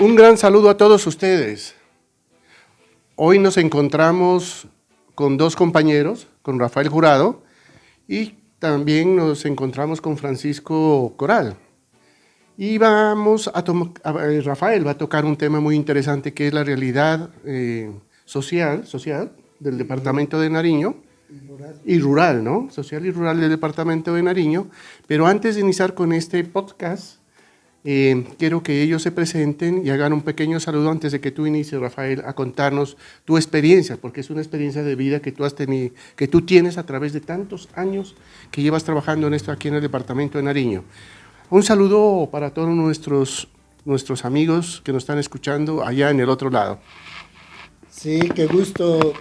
Un gran saludo a todos ustedes. Hoy nos encontramos con dos compañeros, con Rafael Jurado, y también nos encontramos con Francisco Coral. Y Rafael va a tocar un tema muy interesante que es la realidad social del departamento de Nariño y rural, ¿no? Social y rural del departamento de Nariño. Pero antes de iniciar con este podcast, quiero que ellos se presenten y hagan un pequeño saludo antes de que tú inicies, Rafael, a contarnos tu experiencia, porque es una experiencia de vida que tú has tenido, que tú tienes a través de tantos años que llevas trabajando en esto aquí en el departamento de Nariño. Un saludo para todos nuestros amigos que nos están escuchando allá en el otro lado. Sí, qué gusto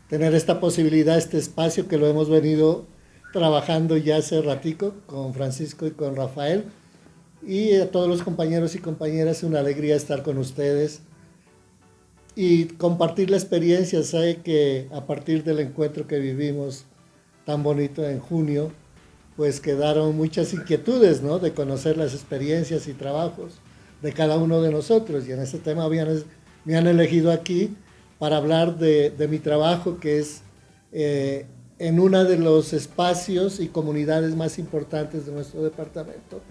tener esta posibilidad, este espacio que lo hemos venido trabajando ya hace ratico con Francisco y con Rafael. Y a todos los compañeros y compañeras, es una alegría estar con ustedes y compartir la experiencia. Sé que a partir del encuentro que vivimos tan bonito en junio, pues quedaron muchas inquietudes, ¿no? De conocer las experiencias y trabajos de cada uno de nosotros. Y en este tema me han elegido aquí para hablar de mi trabajo, que es en uno de los espacios y comunidades más importantes de nuestro departamento,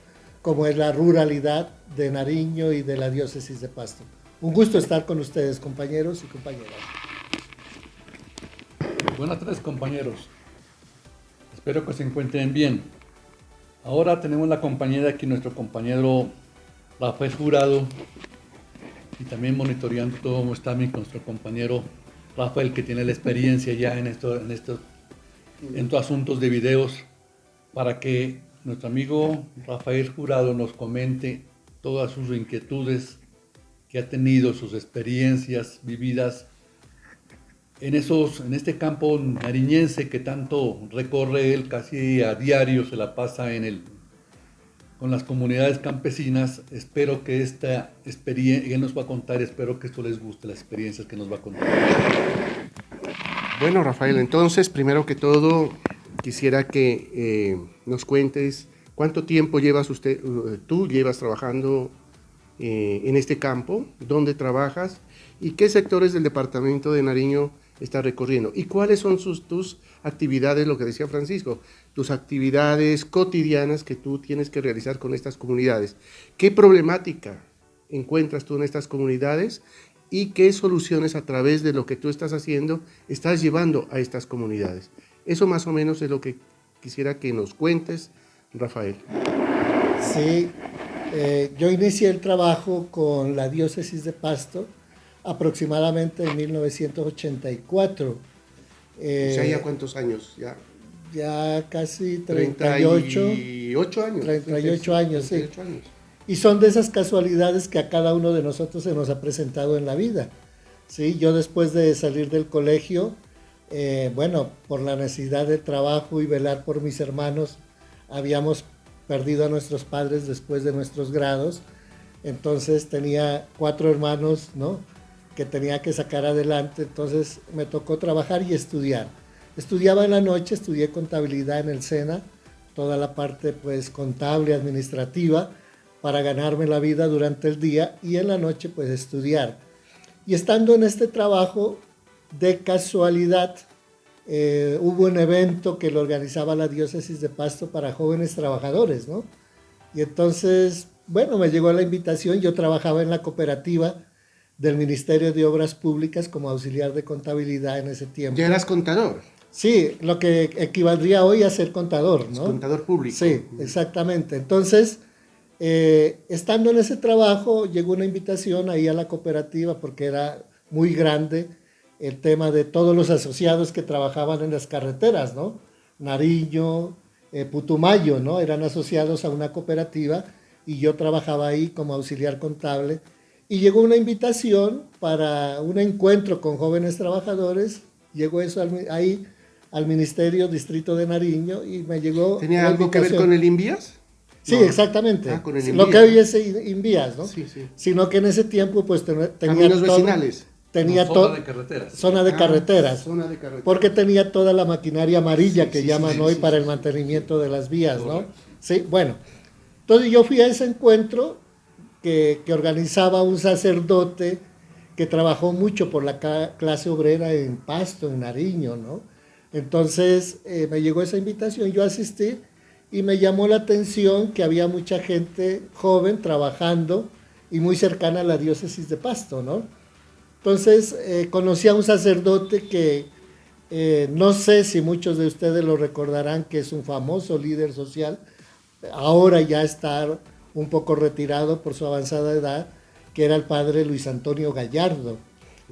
como es la ruralidad de Nariño y de la diócesis de Pasto. Un gusto estar con ustedes, compañeros y compañeras. Buenas tardes, compañeros. Espero que se encuentren bien. Ahora tenemos la compañía de aquí, nuestro compañero Rafael Jurado, y también monitoreando todo nuestro compañero Rafael, que tiene la experiencia ya en estos asuntos de videos, para que nuestro amigo Rafael Jurado nos comente todas sus inquietudes que ha tenido, sus experiencias vividas en este campo nariñense que tanto recorre él, casi a diario se la pasa con las comunidades campesinas. Espero que esta experiencia que él nos va a contar, espero que esto les guste, las experiencias que nos va a contar. Bueno, Rafael, entonces, primero que todo, quisiera que nos cuentes cuánto tiempo tú llevas trabajando en este campo, dónde trabajas y qué sectores del departamento de Nariño estás recorriendo y cuáles son tus actividades, lo que decía Francisco, tus actividades cotidianas que tú tienes que realizar con estas comunidades. ¿Qué problemática encuentras tú en estas comunidades y qué soluciones a través de lo que tú estás haciendo estás llevando a estas comunidades? Eso más o menos es lo que quisiera que nos cuentes, Rafael. Sí, yo inicié el trabajo con la diócesis de Pasto aproximadamente en 1984. O sea, ¿ya cuántos años? Ya casi 38 años. 38 años, sí. 38 años. Y son de esas casualidades que a cada uno de nosotros se nos ha presentado en la vida. ¿Sí? Yo después de salir del colegio, por la necesidad de trabajo y velar por mis hermanos, habíamos perdido a nuestros padres después de nuestros grados. Entonces tenía 4 hermanos, ¿no?, que tenía que sacar adelante. Entonces me tocó trabajar y estudiar. Estudiaba en la noche, estudié contabilidad en el SENA, toda la parte pues contable, administrativa, para ganarme la vida durante el día y en la noche pues estudiar. Y estando en este trabajo, de casualidad, hubo un evento que lo organizaba la diócesis de Pasto para jóvenes trabajadores, ¿no? Y entonces, me llegó la invitación. Yo trabajaba en la cooperativa del Ministerio de Obras Públicas como auxiliar de contabilidad en ese tiempo. ¿Ya eras contador? Sí, lo que equivaldría hoy a ser contador, ¿no? Contador público. Sí, exactamente. Entonces, estando en ese trabajo, llegó una invitación ahí a la cooperativa porque era muy grande el tema de todos los asociados que trabajaban en las carreteras, ¿no? Nariño, Putumayo, ¿no? Eran asociados a una cooperativa y yo trabajaba ahí como auxiliar contable. Y llegó una invitación para un encuentro con jóvenes trabajadores. Llegó eso ahí al Ministerio Distrito de Nariño y me llegó. ¿Tenía algo que ver con el INVIAS? Sí, no. Exactamente. Con el lo que hoy es INVIAS, ¿no? Sí, sí. Sino que en ese tiempo pues tenía caminos vecinales. Tenía zona de carreteras. Zona de carreteras. Zona de carreteras. Porque tenía toda la maquinaria amarilla que llaman hoy para el mantenimiento de las vías, ¿no? Sí, bueno. Entonces yo fui a ese encuentro, que organizaba un sacerdote que trabajó mucho por la clase obrera en Pasto, en Nariño, ¿no? Entonces me llegó esa invitación, yo asistí y me llamó la atención que había mucha gente joven trabajando y muy cercana a la diócesis de Pasto, ¿no? Entonces conocí a un sacerdote que no sé si muchos de ustedes lo recordarán, que es un famoso líder social, ahora ya está un poco retirado por su avanzada edad, que era el padre Luis Antonio Gallardo.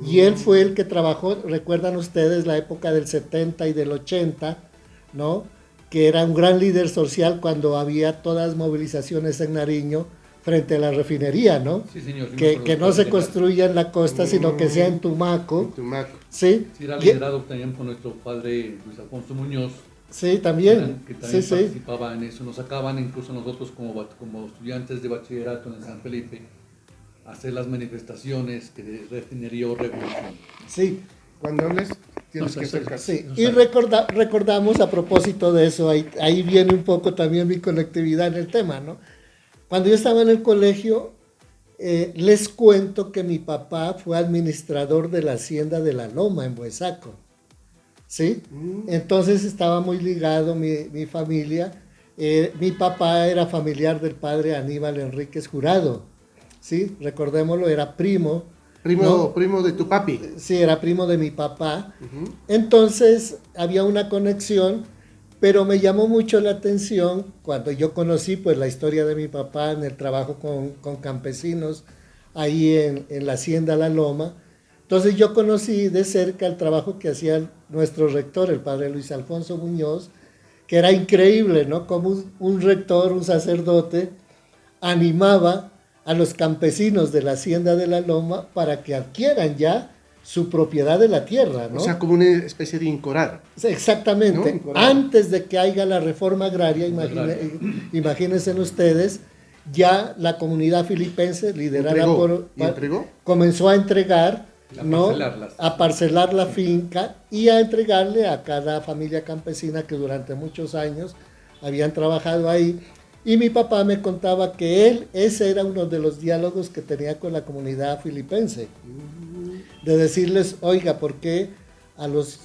Y él fue el que trabajó, recuerdan ustedes, la época del 70 y del 80, ¿no? Que era un gran líder social cuando había todas movilizaciones en Nariño frente a la refinería, ¿no? Sí, señor. Que no se construya en la costa, sino que sea en Tumaco. En Tumaco. Sí. Sí, era liderado también por nuestro padre Luis Alfonso Muñoz. Sí, también. Que también Sí, participaba en eso. Nos sacaban incluso nosotros como estudiantes de bachillerato en San Felipe a hacer las manifestaciones que de refinería o revolución. sí. Cuando hables, tienes que acercarte. Sí, y recordamos a propósito de eso, ahí viene un poco también mi conectividad en el tema, ¿no? Cuando yo estaba en el colegio, les cuento que mi papá fue administrador de la hacienda de La Loma en Buesaco, ¿sí? Entonces estaba muy ligado mi familia. Mi papá era familiar del padre Aníbal Enríquez Jurado, ¿sí? Recordémoslo, era primo. ¿No? Primo de tu papi. Sí, era primo de mi papá. Entonces había una conexión, pero me llamó mucho la atención cuando yo conocí pues la historia de mi papá en el trabajo con campesinos ahí en la hacienda La Loma. Entonces yo conocí de cerca el trabajo que hacía nuestro rector, el padre Luis Alfonso Muñoz, que era increíble, ¿no? Como un rector, un sacerdote, animaba a los campesinos de la hacienda de La Loma para que adquieran ya su propiedad de la tierra, ¿no? O sea, como una especie de incorar. Exactamente. ¿No? Incorar. Antes de que haya la reforma agraria, imagínense ustedes, ya la comunidad filipense, liderada ¿Entregó? comenzó a entregar, ¿no? parcelarlas. A parcelar la finca y a entregarle a cada familia campesina que durante muchos años habían trabajado ahí. Y mi papá me contaba que ese era uno de los diálogos que tenía con la comunidad filipense, de decirles, oiga, ¿por qué a los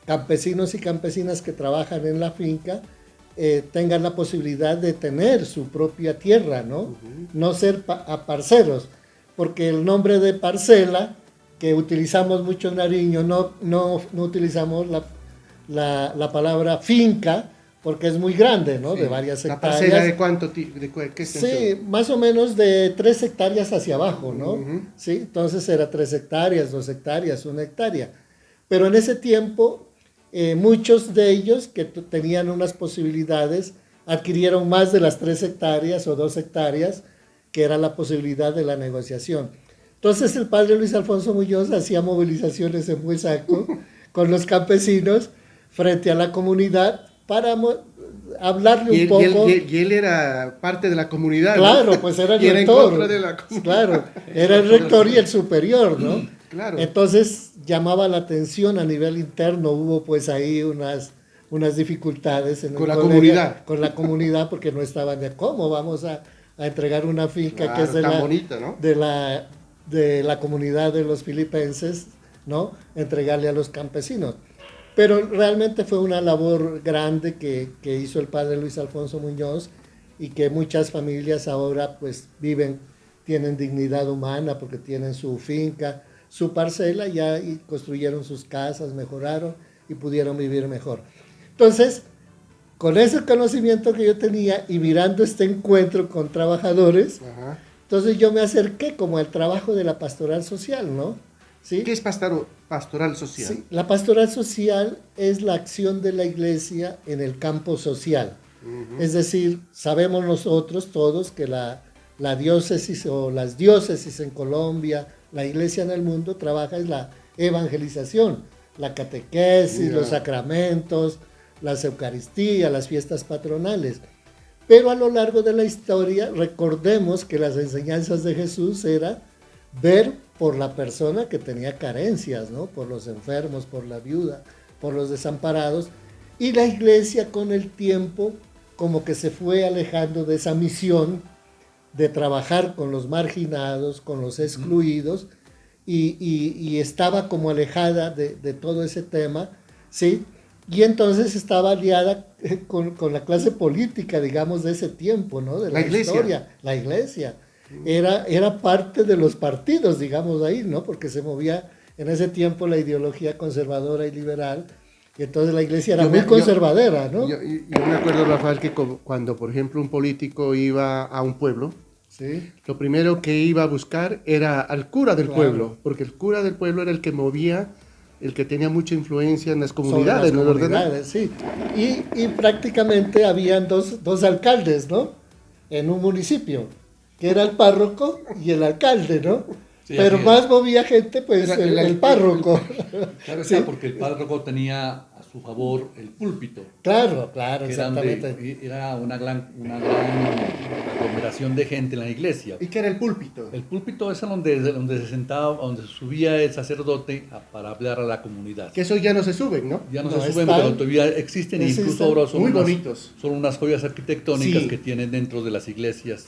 campesinos y campesinas que trabajan en la finca tengan la posibilidad de tener su propia tierra, ¿no? No ser parceros, porque el nombre de parcela, que utilizamos mucho en Nariño, no utilizamos la palabra finca, porque es muy grande, ¿no? Sí. De varias hectáreas. ¿La parcela de cuánto? ¿Qué extensión? Sí, más o menos de 3 hectáreas hacia abajo, ¿no? Sí, entonces era 3 hectáreas, 2 hectáreas, 1 hectárea. Pero en ese tiempo, muchos de ellos que tenían unas posibilidades adquirieron más de las 3 hectáreas o 2 hectáreas, que era la posibilidad de la negociación. Entonces el padre Luis Alfonso Muñoz hacía movilizaciones en Buesaco con los campesinos frente a la comunidad para hablarle un poco. Y él era parte de la comunidad. Claro, ¿no? pues era el y rector. Era en contra de la comunidad. Claro, era el rector y el superior, ¿no? Claro. Entonces llamaba la atención a nivel interno, hubo pues ahí unas dificultades en con la comunidad. Con la comunidad, porque no estaban de cómo vamos a entregar una finca, claro, que es tan bonita, ¿no? de la comunidad de los filipenses, ¿no? Entregarle a los campesinos. Pero realmente fue una labor grande que hizo el padre Luis Alfonso Muñoz y que muchas familias ahora pues tienen dignidad humana porque tienen su finca, su parcela ya y construyeron sus casas, mejoraron y pudieron vivir mejor. Entonces, con ese conocimiento que yo tenía y mirando este encuentro con trabajadores, entonces yo me acerqué como al trabajo de la pastoral social, ¿no? ¿Sí? ¿Qué es pastoral social? Sí, la pastoral social es la acción de la iglesia en el campo social. Es decir, sabemos nosotros todos que la diócesis o las diócesis en Colombia, la iglesia en el mundo trabaja en la evangelización, la catequesis, los sacramentos, las eucaristías, las fiestas patronales. Pero a lo largo de la historia recordemos que las enseñanzas de Jesús era ver por la persona que tenía carencias, ¿no? Por los enfermos, por la viuda, por los desamparados. Y la iglesia con el tiempo como que se fue alejando de esa misión de trabajar con los marginados, con los excluidos, y estaba como alejada de todo ese tema, ¿sí? Y entonces estaba aliada con la clase política, digamos, de ese tiempo, ¿no? De la historia, la iglesia. Era parte de los partidos, digamos, ahí, ¿no? Porque se movía en ese tiempo la ideología conservadora y liberal, y entonces la iglesia era muy conservadora, ¿no? Yo me acuerdo, Rafael, que cuando, por ejemplo, un político iba a un pueblo, Sí. lo primero que iba a buscar era al cura del pueblo, porque el cura del pueblo era el que movía, el que tenía mucha influencia en las comunidades, ¿no? Sí. Y prácticamente habían dos alcaldes, ¿no? En un municipio, que era el párroco y el alcalde, ¿no? Sí, pero más movía gente, pues, el párroco. Claro ¿Sí? está, porque el párroco tenía a su favor el púlpito. Claro, Que exactamente. era una gran aglomeración de gente en la iglesia. ¿Y qué era el púlpito? El púlpito es donde se sentaba, donde subía el sacerdote para hablar a la comunidad. Que eso ya no se suben, ¿no? Ya no No, se suben, están- pero todavía existen, existen, incluso ahora son muy unas, bonitos. son unas joyas arquitectónicas Sí. que tienen dentro de las iglesias.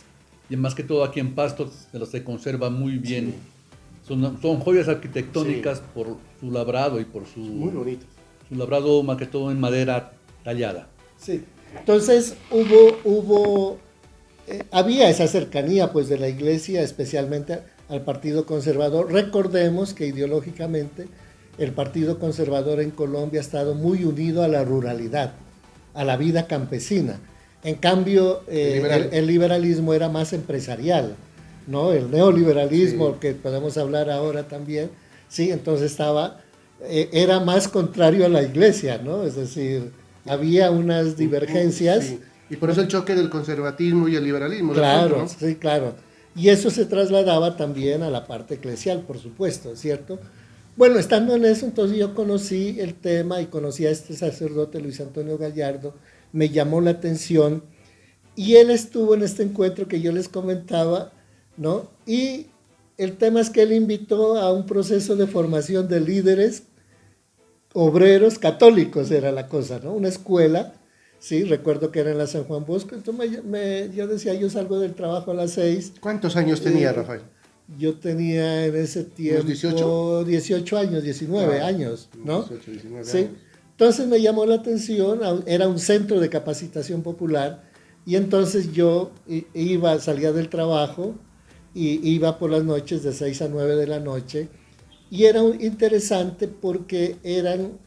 Y más que todo aquí en Pasto se conserva muy bien. Son joyas arquitectónicas por su labrado y por Muy bonitos. su labrado más que todo en madera tallada. Sí. Entonces había esa cercanía, pues, de la iglesia, especialmente al Partido Conservador. Recordemos que ideológicamente el Partido Conservador en Colombia ha estado muy unido a la ruralidad, a la vida campesina. En cambio, el liberalismo era más empresarial, ¿no? El neoliberalismo, Sí. que podemos hablar ahora también, sí, entonces era más contrario a la iglesia, ¿no? Es decir, había unas divergencias. Sí. Y por eso el choque del conservatismo y el liberalismo. Claro, pronto, ¿no? sí, claro. Y eso se trasladaba también a la parte eclesial, por supuesto, ¿cierto? Bueno, estando en eso, entonces yo conocí el tema y conocí a este sacerdote, Luis Antonio Gallardo, me llamó la atención y él estuvo en este encuentro que yo les comentaba, ¿no? Y el tema es que él invitó a un proceso de formación de líderes obreros católicos, era la cosa, ¿no? Una escuela. Sí, recuerdo que era en la San Juan Bosco, entonces yo decía, yo salgo del trabajo a las 6. ¿Cuántos años tenía, Rafael? Yo tenía en ese tiempo 18 años, 19 años, ¿no? 18, 19 Sí. años. Entonces me llamó la atención, era un centro de capacitación popular, y entonces yo salía del trabajo y iba por las noches de 6 a 9 de la noche, y era interesante porque eran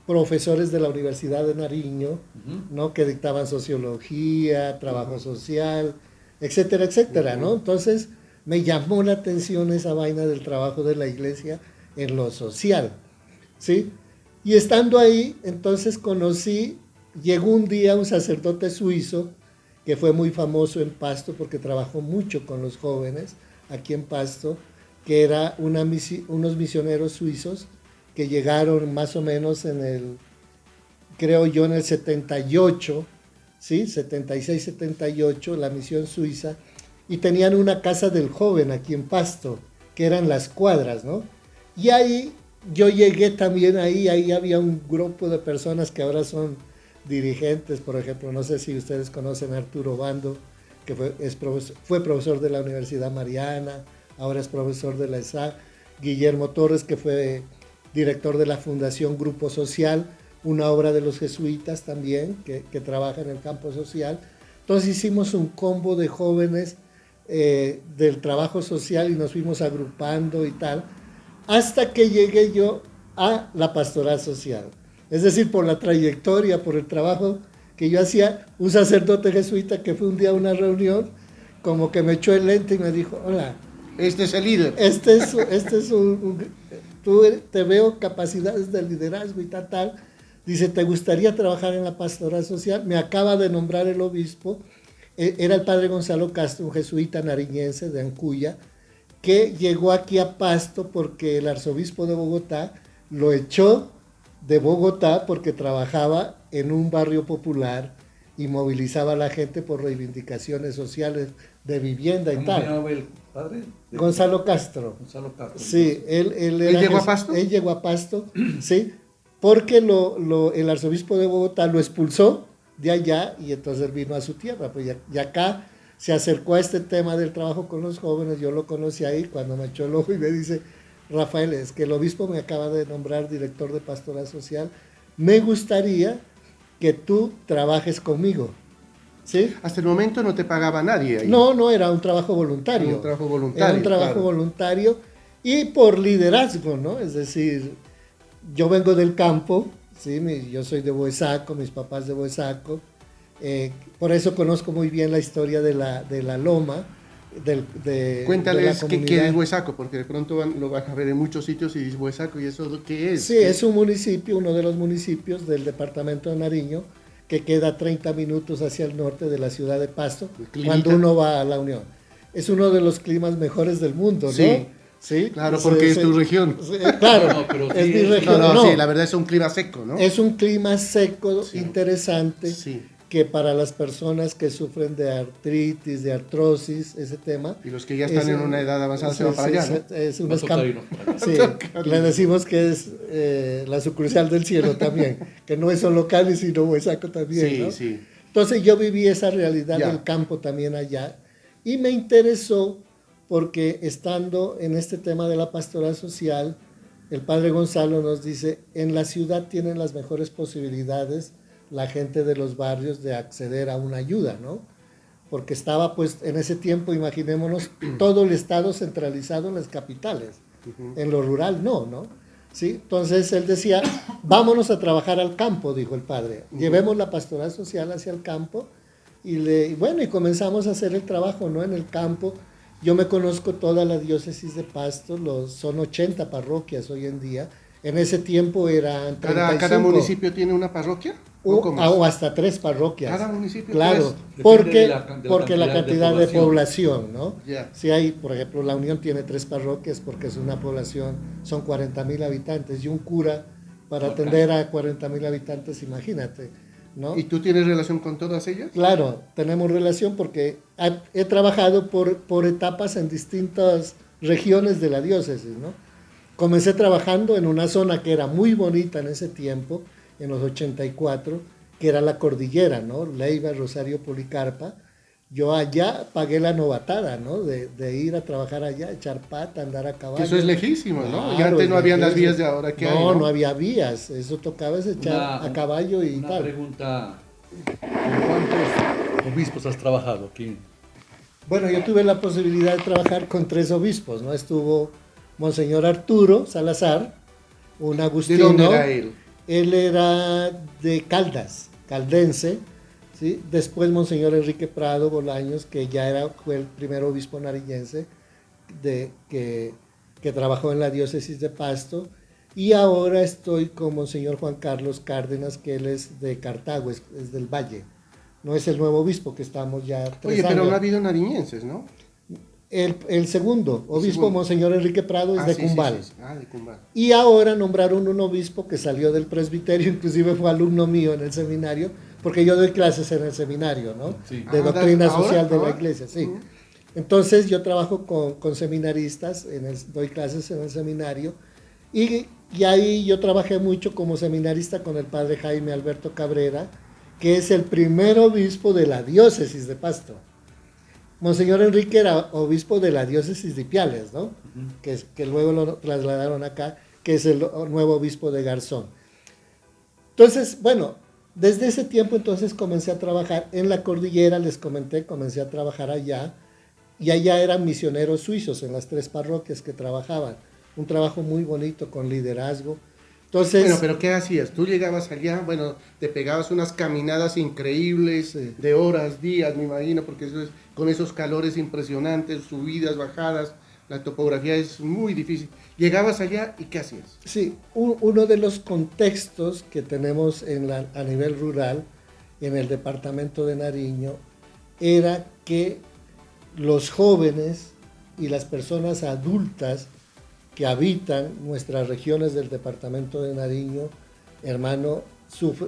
profesores de la Universidad de Nariño, ¿no? Que dictaban sociología, trabajo social, etcétera, etcétera, ¿no? Entonces me llamó la atención esa vaina del trabajo de la iglesia en lo social, ¿sí? Y estando ahí, entonces llegó un día un sacerdote suizo que fue muy famoso en Pasto porque trabajó mucho con los jóvenes aquí en Pasto, que era unos misioneros suizos que llegaron más o menos creo yo en el 78, ¿sí? 76, 78, la misión suiza, y tenían una casa del joven aquí en Pasto, que eran Las Cuadras, ¿no? Y ahí yo llegué también ahí había un grupo de personas que ahora son dirigentes, por ejemplo, no sé si ustedes conocen a Arturo Bando, que fue profesor de la Universidad Mariana, ahora es profesor de la ESA, Guillermo Torres, que fue director de la Fundación Grupo Social, una obra de los jesuitas también, que trabaja en el campo social. Entonces hicimos un combo de jóvenes del trabajo social y nos fuimos agrupando y tal, hasta que llegué yo a la pastoral social. Es decir, por la trayectoria, por el trabajo que yo hacía, un sacerdote jesuita que fue un día a una reunión, como que me echó el lente y me dijo, hola, Este es el líder. tú te veo capacidades de liderazgo y tal. Dice, ¿te gustaría trabajar en la pastoral social? Me acaba de nombrar el obispo. Era el padre Gonzalo Castro, un jesuita nariñense de Ancuya, que llegó aquí a Pasto porque el arzobispo de Bogotá lo echó de Bogotá porque trabajaba en un barrio popular y movilizaba a la gente por reivindicaciones sociales de vivienda y ¿Cómo tal. se llamaba el padre? Gonzalo Castro. Gonzalo Castro. Sí, él llegó a Pasto? Él llegó a Pasto, sí, porque el arzobispo de Bogotá lo expulsó de allá y entonces él vino a su tierra. Pues y acá se acercó a este tema del trabajo con los jóvenes, yo lo conocí ahí cuando me echó el ojo y me dice, Rafael, es que el obispo me acaba de nombrar director de pastoral social, me gustaría que tú trabajes conmigo. ¿Sí? Hasta el momento no te pagaba nadie ahí. No, era un trabajo voluntario. Era un trabajo voluntario. Era un trabajo claro. voluntario y por liderazgo, ¿no? Es decir, yo vengo del campo, ¿sí? Yo soy de Boesaco, mis papás de Boesaco, por eso conozco muy bien la historia de la loma, Cuéntales de la qué es Boesaco, porque de pronto lo van a ver en muchos sitios y dices Boesaco, ¿y eso qué es? Sí, es un municipio, uno de los municipios del departamento de Nariño, que queda 30 minutos hacia el norte de la ciudad de Pasto, cuando uno va a la Unión. Es uno de los climas mejores del mundo, ¿no? Sí. Sí, claro, porque es tu región. Sí, claro, No, pero es sí, mi región. No, sí, la verdad es un clima seco, ¿no? Es un clima seco, Sí. interesante, Sí. que para las personas que sufren de artritis, de artrosis, ese tema. Y los que ya están en una edad avanzada se van para allá, ¿no? Es un Va a tocar ir, ¿no? Sí, le decimos que es la sucursal del cielo también, que no es solo Cali, sino Huesaco también, Sí, ¿no? sí. Entonces yo viví esa realidad Ya. del campo también allá y me interesó porque estando en este tema de la pastoral social, el padre Gonzalo nos dice, en la ciudad tienen las mejores posibilidades la gente de los barrios de acceder a una ayuda, ¿no? Porque estaba pues en ese tiempo, imaginémonos, todo el estado centralizado en las capitales, en lo rural no, ¿sí? Entonces él decía, vámonos a trabajar al campo, dijo el padre, llevemos la pastoral social hacia el campo y bueno, y comenzamos a hacer el trabajo, ¿no? En el campo. Yo me conozco toda la diócesis de Pasto, son 80 parroquias hoy en día. En ese tiempo eran 35. ¿Cada municipio tiene una parroquia? O hasta 3 parroquias. Cada municipio. Claro, Depende porque, de la porque la cantidad de población, ¿no? Ya. Si hay, por ejemplo, la Unión tiene 3 parroquias porque es una población, son 40,000 habitantes y un cura para atender a 40,000 habitantes, imagínate, ¿no? ¿Y tú tienes relación con todas ellas? Claro, tenemos relación porque he trabajado por etapas en distintas regiones de la diócesis, ¿no? Comencé trabajando en una zona que era muy bonita en ese tiempo, en los 84, que era la cordillera, ¿no? Leiva, Rosario, Policarpa. Yo allá pagué la novatada, ¿no? De ir a trabajar allá, echar pata, andar a caballo. Que eso es lejísimo, ¿no? Claro, Y antes no habían las lejísimo. vías de ahora que hay, No, ¿no? no había vías. Eso tocaba es echar a caballo y una tal. pregunta, ¿con cuántos obispos has trabajado aquí? Bueno, yo tuve la posibilidad de trabajar con 3 obispos, ¿no? Estuvo Monseñor Arturo Salazar, un ¿De agustino. dónde era él? Él era de Caldas, caldense, ¿sí? Después Monseñor Enrique Prado Bolaños, que ya fue el primer obispo nariñense que trabajó en la diócesis de Pasto, y ahora estoy con Monseñor Juan Carlos Cárdenas, que él es de Cartago, es del Valle. No es el nuevo obispo, que estamos ya 3 Oye, pero años. no ha habido nariñenses, ¿no? El segundo obispo, segundo. Monseñor Enrique Prado, es de Sí, Cumbal. sí, sí. Ah, de Cumbal. Y ahora nombraron un obispo que salió del presbiterio, inclusive fue alumno mío en el seminario, porque yo doy clases en el seminario, ¿no? Sí. De doctrina ¿ahora? social de la ¿Ahora? iglesia, sí. Entonces yo trabajo con seminaristas, doy clases en el seminario, y ahí yo trabajé mucho como seminarista con el padre Jaime Alberto Cabrera, que es el primer obispo de la diócesis de Pasto. Monseñor Enrique era obispo de la diócesis de Ipiales, ¿no? Que luego lo trasladaron acá, que es el nuevo obispo de Garzón. Entonces, bueno, desde ese tiempo entonces comencé a trabajar en la cordillera, les comenté, comencé a trabajar allá, y allá eran misioneros suizos en las 3 parroquias que trabajaban. Un trabajo muy bonito con liderazgo. Entonces, Bueno, pero ¿qué hacías? Tú llegabas allá, bueno, te pegabas unas caminadas increíbles Sí. de horas, días, me imagino, porque eso es con esos calores impresionantes, subidas, bajadas, la topografía es muy difícil. Llegabas allá y ¿qué hacías? sí, uno de los contextos que tenemos a nivel rural, en el departamento de Nariño, era que los jóvenes y las personas adultas que habitan nuestras regiones del departamento de Nariño, hermano,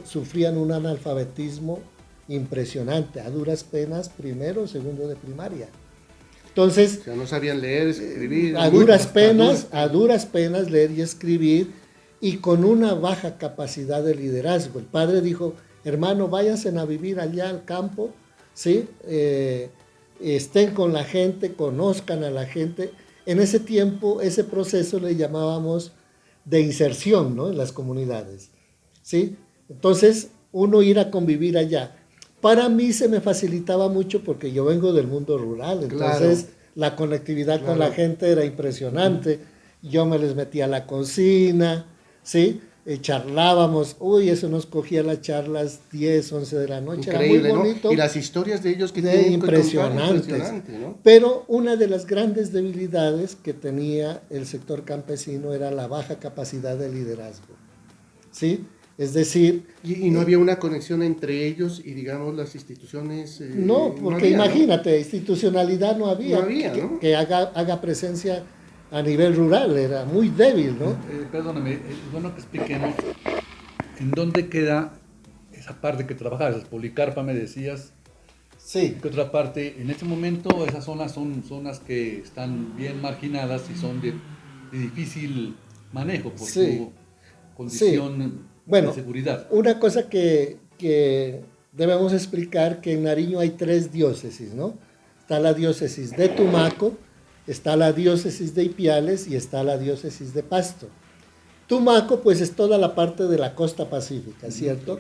sufrían un analfabetismo impresionante, a duras penas, primero o segundo de primaria. Entonces, O sea, no sabían leer, escribir. a duras penas leer y escribir, y con una baja capacidad de liderazgo. El padre dijo, hermano, váyanse a vivir allá al campo, ¿sí? Estén con la gente, conozcan a la gente. En ese tiempo, ese proceso le llamábamos de inserción, ¿no? En las comunidades, ¿sí? Entonces, uno ir a convivir allá. Para mí se me facilitaba mucho porque yo vengo del mundo rural, entonces Claro. la conectividad Claro. con la gente era impresionante. Yo me les metía a la cocina, ¿sí? Charlábamos, uy, eso nos cogía las charlas 10, 11 de la noche, Increíble, era muy ¿no? bonito. Y las historias de ellos que de tienen que contar, impresionantes. impresionante, ¿no? Pero una de las grandes debilidades que tenía el sector campesino era la baja capacidad de liderazgo, ¿sí? Es decir, Y no había una conexión entre ellos y, digamos, las instituciones. no, porque había, ¿no? imagínate, institucionalidad no había, No había, que, ¿no? que haga presencia a nivel rural, era muy débil, ¿no? Perdóname, es bueno que expliquemos en dónde queda esa parte que trabajabas. Policarpa me decías, Sí, que otra parte, en este momento esas zonas son zonas que están bien marginadas y son de difícil manejo por Sí. su condición Bueno, de seguridad. una cosa que debemos explicar que en Nariño hay 3 diócesis, ¿no? Está la diócesis de Tumaco, está la diócesis de Ipiales y está la diócesis de Pasto. Tumaco, pues, es toda la parte de la costa pacífica, ¿cierto?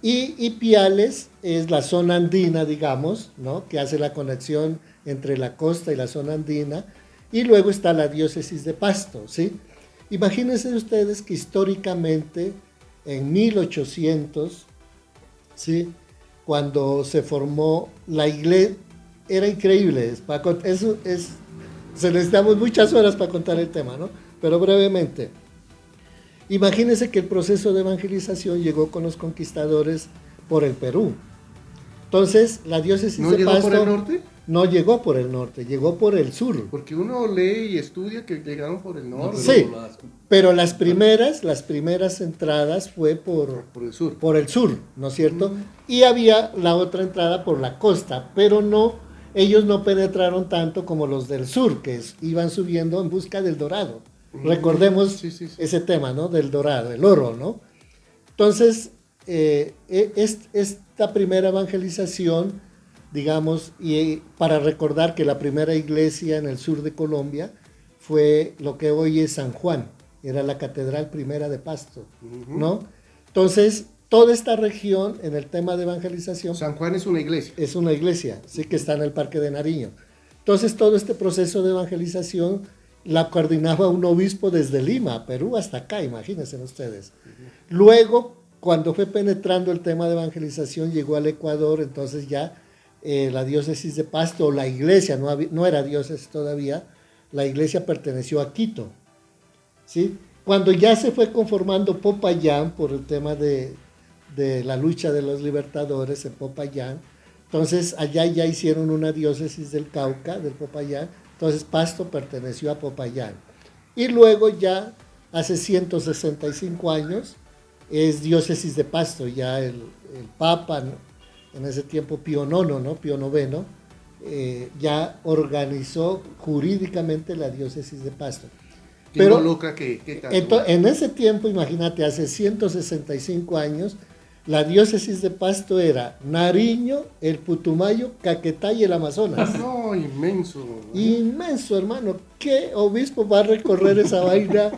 Y Ipiales es la zona andina, digamos, ¿no? Que hace la conexión entre la costa y la zona andina. Y luego está la diócesis de Pasto, ¿sí? Imagínense ustedes que históricamente, en 1800, ¿sí? Cuando se formó la iglesia, era increíble, se necesitamos muchas horas para contar el tema, ¿no? Pero brevemente. Imagínense que el proceso de evangelización llegó con los conquistadores por el Perú. Entonces, la diócesis ¿No de llegó Pasto por el norte? no llegó por el norte, llegó por el sur. Porque uno lee y estudia que llegaron por el norte. Sí, pero las primeras entradas fue Por el sur. por el sur, ¿no es cierto? Y había la otra entrada por la costa, pero no, ellos no penetraron tanto como los del sur, que iban subiendo en busca del dorado. Recordemos Sí, sí, sí. ese tema, ¿no? Del dorado, el oro, ¿no? Entonces, esta primera evangelización, digamos, y para recordar que la primera iglesia en el sur de Colombia fue lo que hoy es San Juan, era la catedral primera de Pasto, ¿no? Entonces, toda esta región en el tema de evangelización San Juan es una iglesia. es una iglesia, sí, que está en el Parque de Nariño. Entonces, todo este proceso de evangelización la coordinaba un obispo desde Lima, Perú, hasta acá, imagínense ustedes. Luego, cuando fue penetrando el tema de evangelización, llegó al Ecuador, entonces ya la diócesis de Pasto, o la iglesia, no era diócesis todavía, la iglesia perteneció a Quito, ¿sí? Cuando ya se fue conformando Popayán, por el tema de la lucha de los libertadores en Popayán, entonces allá ya hicieron una diócesis del Cauca, del Popayán, entonces Pasto perteneció a Popayán. Y luego ya, hace 165 años, es diócesis de Pasto, ya el Papa, ¿no? En ese tiempo Pío IX, ¿no? Pío IX, ya organizó jurídicamente la diócesis de Pasto. ¿Qué Pero involucra qué tanto? en ese tiempo, imagínate, hace 165 años, la diócesis de Pasto era Nariño, el Putumayo, Caquetá y el Amazonas. No, inmenso. Inmenso, hermano. ¿Qué obispo va a recorrer esa vaina?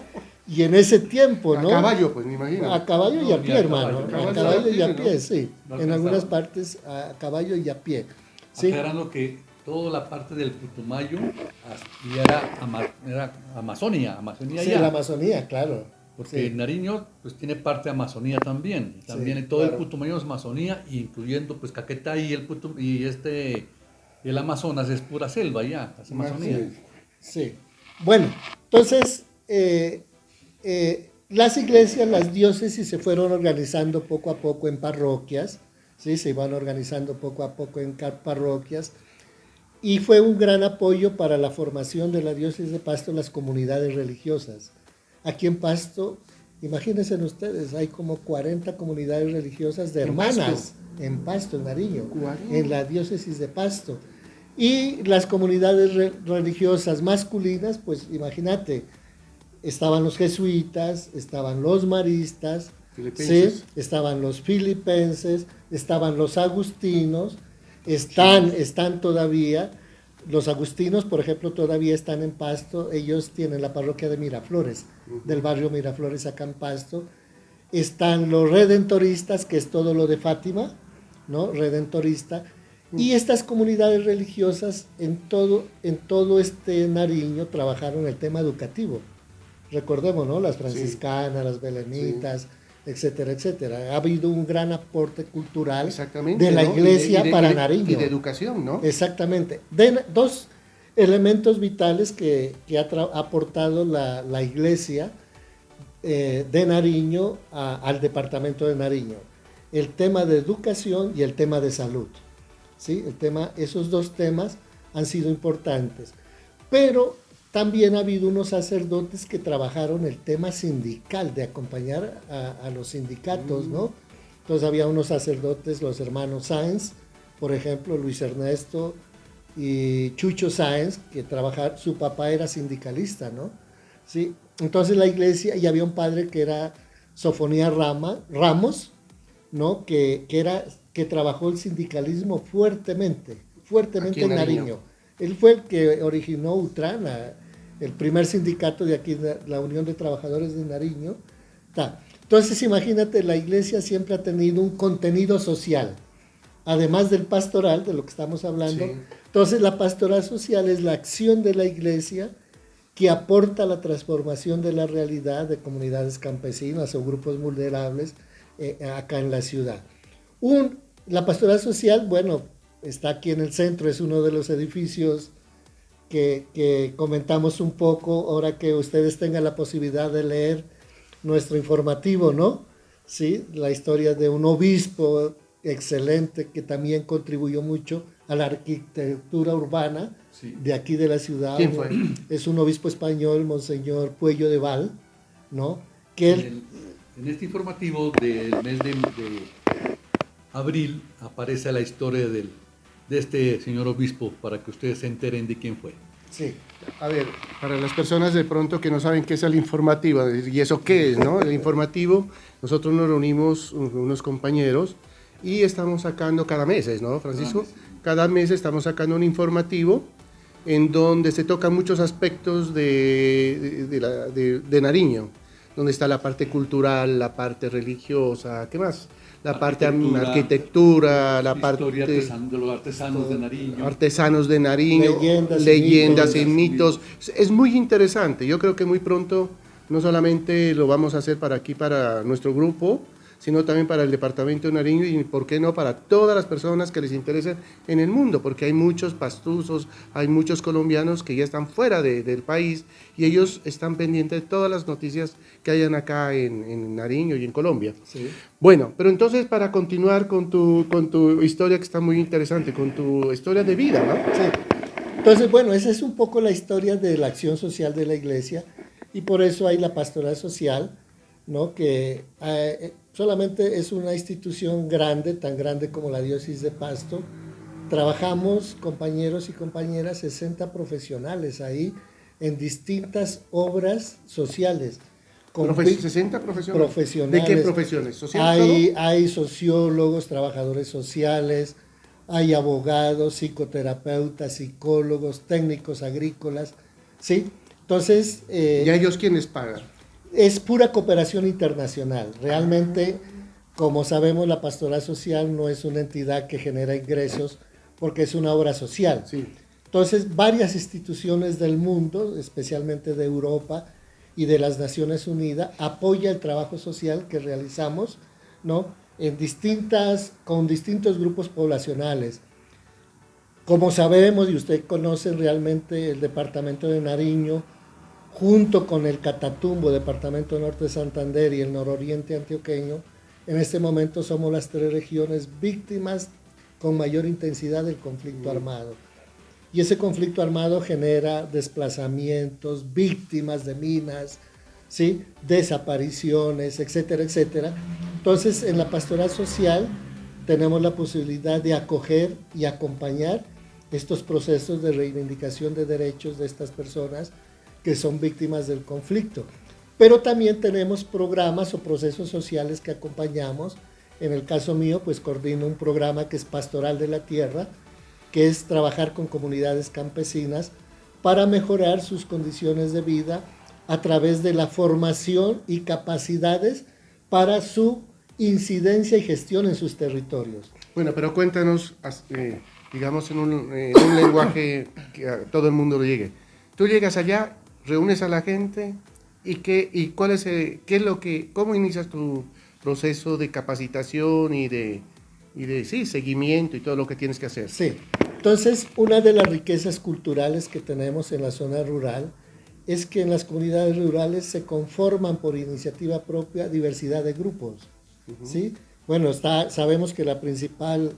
Y en ese tiempo, ¿no? A caballo, pues me imagino. A caballo y a pie, hermano. A caballo y a pie, ¿no? sí. No En alcanzaba. algunas partes a caballo y a pie. ¿Sí? Aclarando que toda la parte del Putumayo y era Amazonia Sí, ya. la Amazonía, claro. Porque Sí. Nariño pues tiene parte de Amazonía también. Y también Sí, todo claro. el Putumayo es Amazonía, incluyendo pues Caquetá y el Amazonas es pura selva ya, es Amazonía. Sí. Bueno, entonces, las iglesias, las diócesis se fueron organizando poco a poco en parroquias, ¿sí? Se iban organizando poco a poco en parroquias, y fue un gran apoyo para la formación de la diócesis de Pasto las comunidades religiosas. Aquí en Pasto, imagínense ustedes, hay como 40 comunidades religiosas de hermanas en Pasto, en Nariño, 40. en la diócesis de Pasto. Y las comunidades religiosas masculinas, pues imagínate, estaban los jesuitas, estaban los maristas, Filipenses. Sí, estaban los filipenses, estaban los agustinos, están todavía. Los agustinos, por ejemplo, todavía están en Pasto. Ellos tienen la parroquia de Miraflores, del barrio Miraflores acá en Pasto. Están los redentoristas, que es todo lo de Fátima, ¿no? Redentorista. Y estas comunidades religiosas en todo este Nariño trabajaron el tema educativo. Recordemos, ¿no? Las franciscanas, las belenitas, etcétera, etcétera. Ha habido un gran aporte cultural de la iglesia para Nariño. Y de educación, ¿no? Exactamente. Dos elementos vitales que ha aportado la iglesia de Nariño al departamento de Nariño. El tema de educación y el tema de salud. ¿Sí? Esos dos temas han sido importantes. Pero también ha habido unos sacerdotes que trabajaron el tema sindical, de acompañar a los sindicatos, ¿no? Entonces había unos sacerdotes, los hermanos Sáenz, por ejemplo, Luis Ernesto y Chucho Sáenz, que su papá era sindicalista, ¿no? ¿Sí? Entonces la iglesia, y había un padre que era Sofonía Ramos, ¿no? Que trabajó el sindicalismo fuertemente en Nariño. Él fue el que originó UTRANA, el primer sindicato de aquí, la Unión de Trabajadores de Nariño. Entonces, imagínate, la iglesia siempre ha tenido un contenido social, además del pastoral, de lo que estamos hablando. Sí. Entonces, la pastoral social es la acción de la iglesia que aporta la transformación de la realidad de comunidades campesinas o grupos vulnerables acá en la ciudad. La pastoral social, bueno, está aquí en el centro, es uno de los edificios que comentamos un poco, ahora que ustedes tengan la posibilidad de leer nuestro informativo, ¿no? Sí, la historia de un obispo excelente que también contribuyó mucho a la arquitectura urbana de aquí de la ciudad. ¿Quién fue? Es un obispo español, Monseñor Puello de Val, ¿no? En este informativo del mes de abril aparece la historia de este señor obispo, para que ustedes se enteren de quién fue. Sí. A ver, para las personas de pronto que no saben qué es el informativo, y eso qué es, ¿no? El informativo, nosotros nos reunimos unos compañeros y estamos sacando cada mes, ¿no, Francisco? Cada mes estamos sacando un informativo en donde se tocan muchos aspectos de Nariño, donde está la parte cultural, la parte religiosa, ¿qué más? La parte arquitectura, la parte de los artesanos de Nariño. Artesanos de Nariño, leyendas y mitos. Es muy interesante. Yo creo que muy pronto no solamente lo vamos a hacer para aquí, para nuestro grupo, sino también para el departamento de Nariño y, ¿por qué no?, para todas las personas que les interesen en el mundo, porque hay muchos pastuzos, hay muchos colombianos que ya están fuera del país y ellos están pendientes de todas las noticias que hayan acá en Nariño y en Colombia. Sí. Bueno, pero entonces, para continuar con tu historia, que está muy interesante, con tu historia de vida, ¿no? Sí. Entonces, bueno, esa es un poco la historia de la acción social de la iglesia, y por eso hay la pastoral social, ¿no? Que solamente es una institución grande, tan grande como la diócesis de Pasto. Trabajamos, compañeros y compañeras, 60 profesionales ahí en distintas obras sociales. 60 profesionales. ¿De qué profesiones? Hay sociólogos, trabajadores sociales, hay abogados, psicoterapeutas, psicólogos, técnicos agrícolas, ¿sí? Entonces... ¿Y a ellos quiénes pagan? Es pura cooperación internacional. Realmente, como sabemos, la pastoral social no es una entidad que genera ingresos porque es una obra social. Sí. Entonces, varias instituciones del mundo, especialmente de Europa y de las Naciones Unidas, apoya el trabajo social que realizamos, ¿no? Con distintos grupos poblacionales. Como sabemos, y usted conoce realmente, el departamento de Nariño, junto con el Catatumbo, departamento norte de Santander, y el nororiente antioqueño, en este momento somos las 3 regiones víctimas con mayor intensidad del conflicto armado. Y ese conflicto armado genera desplazamientos, víctimas de minas, ¿sí? Desapariciones, etcétera, etcétera. Entonces, en la pastoral social tenemos la posibilidad de acoger y acompañar estos procesos de reivindicación de derechos de estas personas que son víctimas del conflicto. pero también tenemos programas o procesos sociales que acompañamos. En el caso mío, pues coordino un programa que es Pastoral de la Tierra, que es trabajar con comunidades campesinas para mejorar sus condiciones de vida a través de la formación y capacidades para su incidencia y gestión en sus territorios. Bueno, pero cuéntanos, digamos, en un lenguaje que a todo el mundo le llegue. Tú llegas allá, reúnes a la gente cuál es, cómo inicias tu proceso de capacitación y de seguimiento y todo lo que tienes que hacer. Sí, entonces una de las riquezas culturales que tenemos en la zona rural es que en las comunidades rurales se conforman por iniciativa propia diversidad de grupos, ¿sí? Bueno, sabemos que la principal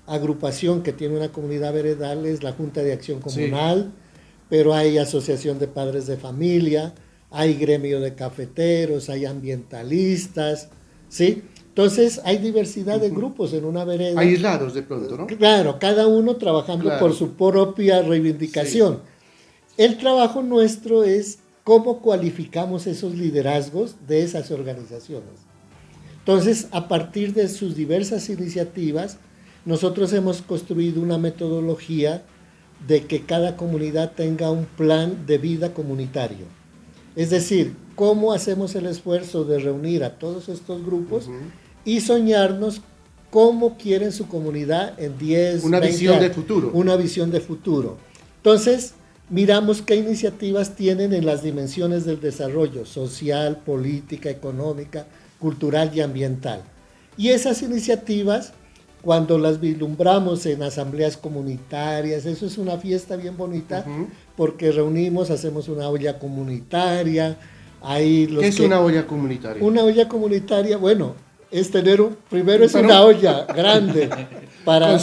agrupación que tiene una comunidad veredal es la Junta de Acción Comunal, sí, pero hay asociación de padres de familia, hay gremio de cafeteros, hay ambientalistas, ¿sí? Entonces hay diversidad de grupos en una vereda. Aislados de pronto, ¿no? Claro, cada uno trabajando por su propia reivindicación. Sí. El trabajo nuestro es cómo cualificamos esos liderazgos de esas organizaciones. Entonces, a partir de sus diversas iniciativas, nosotros hemos construido una metodología de que cada comunidad tenga un plan de vida comunitario. Es decir, cómo hacemos el esfuerzo de reunir a todos estos grupos y soñarnos cómo quieren su comunidad en 10, una 20 visión años. de futuro. Una visión de futuro. Entonces, miramos qué iniciativas tienen en las dimensiones del desarrollo social, política, económica, cultural y ambiental. Y esas iniciativas, cuando las vislumbramos en asambleas comunitarias, eso es una fiesta bien bonita, porque reunimos, hacemos una olla comunitaria. ¿Qué es una olla comunitaria? Una olla comunitaria, bueno, es tener una olla grande para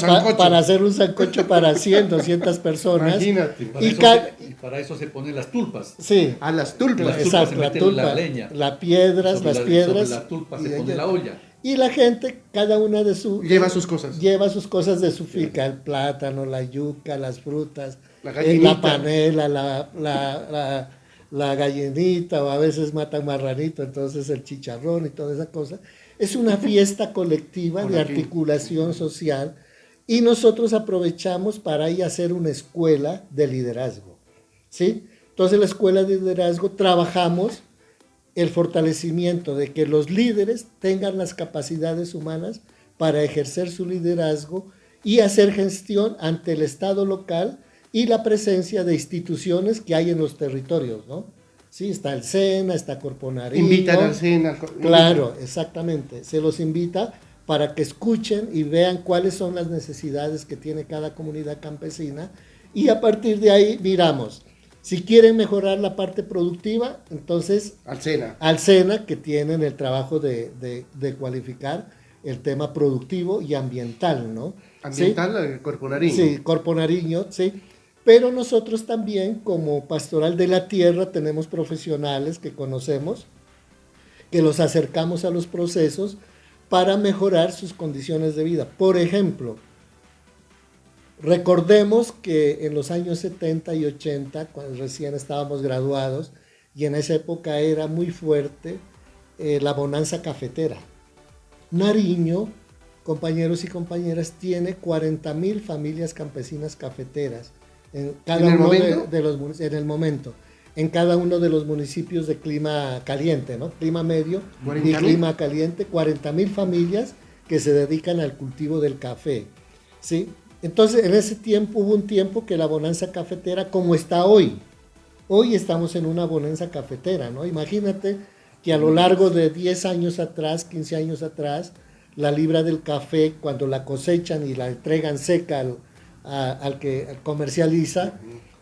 hacer un sancocho para 100, 200 personas. Imagínate. Y para eso se ponen las tulpas. Sí. A las tulpas. Exacto, la tulpa, la leña. Las piedras. Sobre la tulpa se pone la olla. Y la gente, cada una de su... Lleva sus cosas. Lleva sus cosas de su finca, el plátano, la yuca, las frutas, la panela, la gallinita, o a veces matan marranito, entonces el chicharrón y toda esa cosa. Es una fiesta colectiva de articulación social y nosotros aprovechamos para ahí hacer una escuela de liderazgo, ¿sí? Entonces, en la escuela de liderazgo trabajamos el fortalecimiento de que los líderes tengan las capacidades humanas para ejercer su liderazgo y hacer gestión ante el Estado local y la presencia de instituciones que hay en los territorios, ¿no? Sí, está el SENA, está Corpo Nariño. Invitan al SENA. Claro, exactamente. Se los invita para que escuchen y vean cuáles son las necesidades que tiene cada comunidad campesina y a partir de ahí miramos. Si quieren mejorar la parte productiva, entonces al SENA que tienen el trabajo de cualificar el tema productivo y ambiental, ¿no? Ambiental, ¿sí? Corpo Nariño. Sí, Corpo Nariño, sí. Pero nosotros también, como Pastoral de la Tierra, tenemos profesionales que conocemos, que los acercamos a los procesos para mejorar sus condiciones de vida. Por ejemplo, recordemos que en los años 70 y 80, cuando recién estábamos graduados, y en esa época era muy fuerte la bonanza cafetera. Nariño, compañeros y compañeras, tiene 40,000 familias campesinas cafeteras en cada uno de los en el momento, en cada uno de los municipios de clima caliente, ¿no? Clima medio y clima caliente, 40,000 familias que se dedican al cultivo del café, ¿sí? Entonces, en ese tiempo, hubo un tiempo que la bonanza cafetera, como está hoy estamos en una bonanza cafetera, ¿no? Imagínate que a lo largo de 10 años atrás, 15 años atrás, la libra del café, cuando la cosechan y la entregan seca al que comercializa,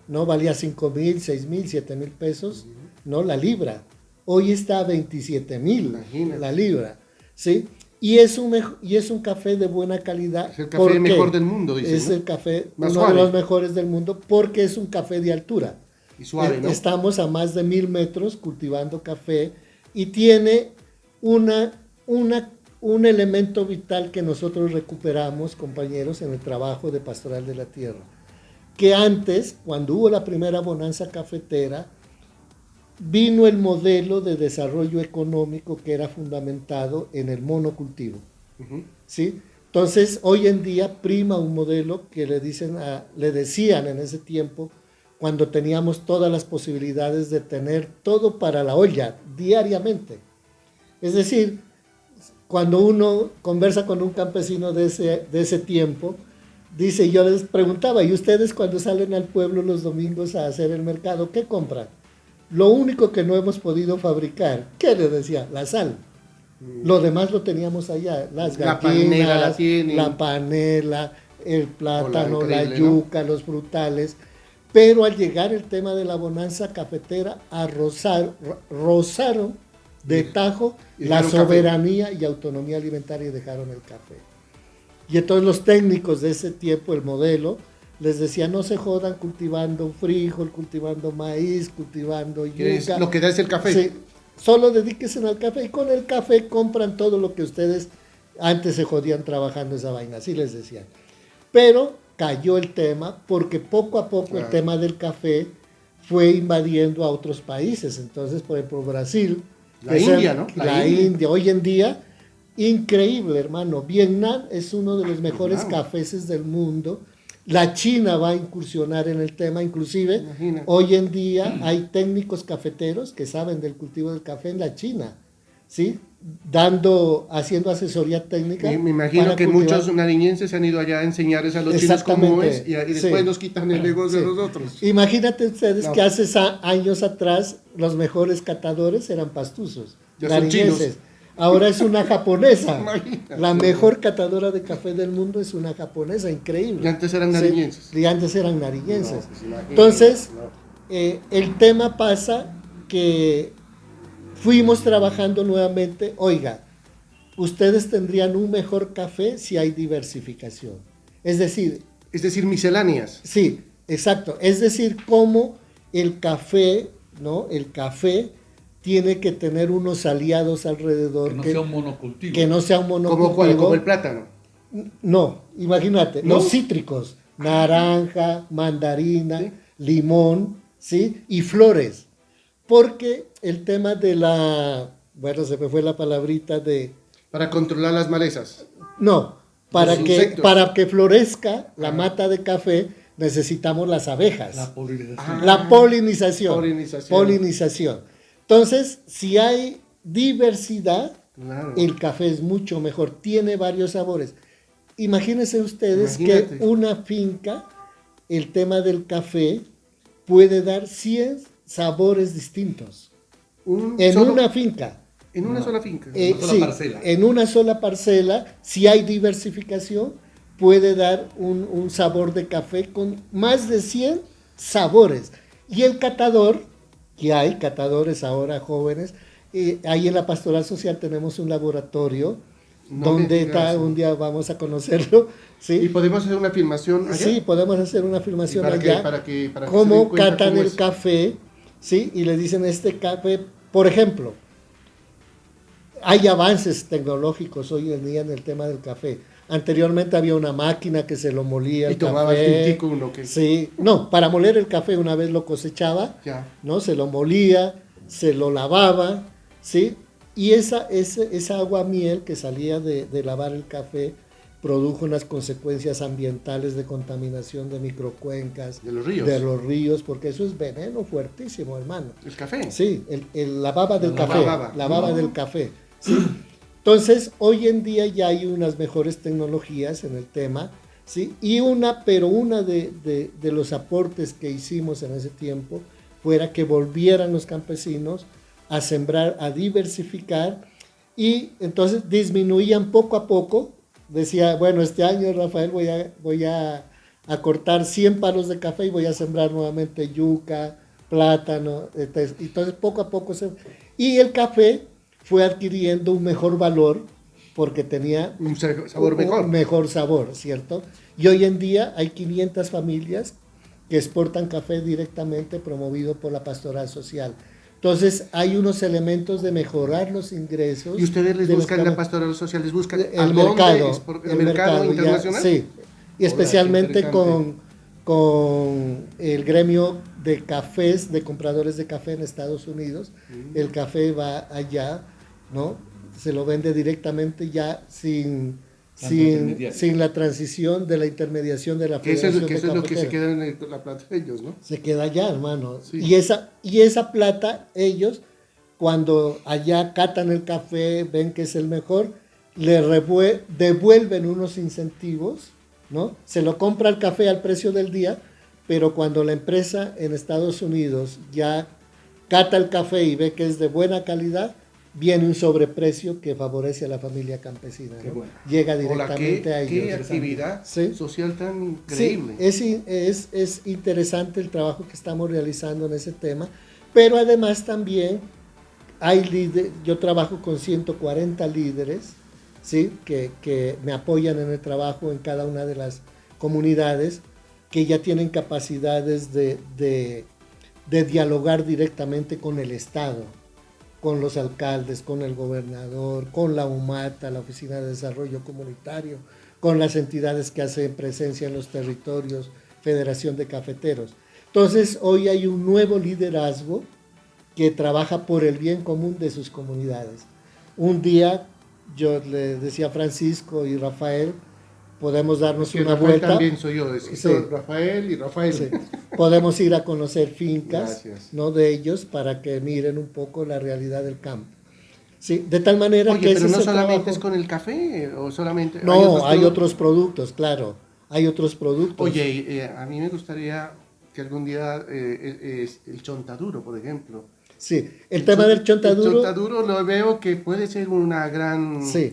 ¿no? Valía 5,000, 6,000, 7,000 pesos, ¿no? La libra. Hoy está a 27,000 la libra, ¿sí? Y es un café de buena calidad. Es el café mejor del mundo, dicen, es, ¿no? El café, más uno suave. De los mejores del mundo, porque es un café de altura. Y suave, ¿no? Estamos a más de 1,000 metros cultivando café y tiene un elemento vital que nosotros recuperamos, compañeros, en el trabajo de Pastoral de la Tierra. Que antes, cuando hubo la primera bonanza cafetera, vino el modelo de desarrollo económico que era fundamentado en el monocultivo. ¿Sí? Entonces, hoy en día prima un modelo que le decían en ese tiempo, cuando teníamos todas las posibilidades de tener todo para la olla diariamente. Es decir, cuando uno conversa con un campesino de ese tiempo, dice, yo les preguntaba, ¿y ustedes cuando salen al pueblo los domingos a hacer el mercado, qué compran? Lo único que no hemos podido fabricar, ¿qué les decía? La sal. Lo demás lo teníamos allá, las gallinas, la panela, el plátano, la yuca, ¿no? Los frutales. Pero al llegar el tema de la bonanza cafetera, rozaron de tajo la soberanía café y autonomía alimentaria y dejaron el café. Y entonces los técnicos de ese tiempo, el modelo, les decía, no se jodan cultivando frijol, cultivando maíz, cultivando yuca. Lo que da es el café. Sí, solo dedíquense al café y con el café compran todo lo que ustedes antes se jodían trabajando esa vaina, así les decían. Pero cayó el tema porque poco a poco el tema del café fue invadiendo a otros países. Entonces, por ejemplo, Brasil, la India, ¿no? La India, hoy en día, increíble, hermano. Vietnam es uno de los mejores cafés del mundo. La China va a incursionar en el tema, inclusive hoy en día hay técnicos cafeteros que saben del cultivo del café en la China, ¿sí? Haciendo asesoría técnica. Me imagino que muchos nariñenses han ido allá a enseñarles a los chinos cómo es y después nos quitan el negocio de nosotros. Imagínate ustedes que hace años atrás los mejores catadores eran pastuzos, nariñenses. Ahora es una japonesa. La mejor catadora de café del mundo es una japonesa, increíble. Y antes eran nariñenses. Sí, y antes eran nariñenses. Entonces, el tema pasa que fuimos trabajando nuevamente. Oiga, ustedes tendrían un mejor café si hay diversificación. Es decir, misceláneas. Sí, exacto. Es decir, cómo el café, ¿no? El café tiene que tener unos aliados alrededor. Que no sea un monocultivo. Que no sea un monocultivo. Como el plátano. No, imagínate, ¿no? Los cítricos, naranja, mandarina, limón, ¿sí? Y flores. Porque el tema de se me fue la palabrita de... Para controlar las malezas. No, para que florezca la mata de café necesitamos las abejas. La polinización. La polinización. Entonces, si hay diversidad, el café es mucho mejor, tiene varios sabores. Imagínense ustedes que una finca, el tema del café, puede dar 100 sabores distintos. Una finca. En una sola finca. Parcela. En una sola parcela, si hay diversificación, puede dar un sabor de café con más de 100 sabores. Y el catador, que hay catadores ahora jóvenes, ahí en la Pastoral Social tenemos un laboratorio donde un día vamos a conocerlo. ¿Sí? ¿Y podemos hacer una filmación allá? Sí, podemos hacer una filmación allá. Para que cómo catan el café, ¿sí? Y le dicen este café, por ejemplo, hay avances tecnológicos hoy en día en el tema del café. Anteriormente había una máquina que se lo molía y tomaba el tintico uno que... Sí, no, para moler el café una vez lo cosechaba, ¿no? Se lo molía, se lo lavaba, ¿sí? Y esa agua miel que salía de lavar el café produjo unas consecuencias ambientales de contaminación de microcuencas. De los ríos. De los ríos, porque eso es veneno fuertísimo, hermano. ¿El café? Sí, la baba del café. La baba del café, ¿sí? Entonces, hoy en día ya hay unas mejores tecnologías en el tema, ¿sí? Y una de los aportes que hicimos en ese tiempo fuera que volvieran los campesinos a sembrar, a diversificar, y entonces disminuían poco a poco. Decía, bueno, este año, Rafael, voy a cortar 100 palos de café y voy a sembrar nuevamente yuca, plátano. Entonces, poco a poco y el café fue adquiriendo un mejor valor porque tenía un sabor mejor. Un mejor sabor, ¿cierto? Y hoy en día hay 500 familias que exportan café directamente promovido por la Pastoral Social. Entonces hay unos elementos de mejorar los ingresos. ¿Y ustedes les buscan la Pastoral Social? ¿Les buscan el mercado internacional? Sí, y especialmente con el gremio de cafés, de compradores de café en Estados Unidos. El café va allá, ¿no? Se lo vende directamente ya sin la transición de la intermediación de la Federación Que de eso es lo que se Cafeteros. queda en la plata de ellos, ¿no? Se queda allá, hermano. Sí. Y esa plata, ellos, cuando allá catan el café, ven que es el mejor, devuelven unos incentivos, ¿no? Se lo compra el café al precio del día, pero cuando la empresa en Estados Unidos ya cata el café y ve que es de buena calidad, viene un sobreprecio que favorece a la familia campesina, ¿no? bueno. Llega Hola, directamente a ellos. qué actividad Sí. social tan increíble. Sí, es interesante el trabajo que estamos realizando en ese tema, pero además también yo trabajo con 140 líderes, ¿sí? que me apoyan en el trabajo en cada una de las comunidades, que ya tienen capacidades de dialogar directamente con el Estado, con los alcaldes, con el gobernador, con la UMATA, la Oficina de Desarrollo Comunitario, con las entidades que hacen presencia en los territorios, Federación de Cafeteros. Entonces, hoy hay un nuevo liderazgo que trabaja por el bien común de sus comunidades. Un día, yo le decía a Francisco y Rafael, podemos darnos Sí, una Rafael vuelta. también soy yo, Sí. Rafael y Rafael. Sí. Podemos ir a conocer fincas, Gracias. ¿no? de ellos para que miren un poco la realidad del campo. Sí, de tal manera Oye, que pero ese no es el solamente trabajo. es con el café, o solamente... No, hay productos? otros productos, claro. Hay otros productos. Oye, a mí me gustaría que algún día el chontaduro, por ejemplo. Sí, el tema del chontaduro. El chontaduro lo veo que puede ser una gran Sí.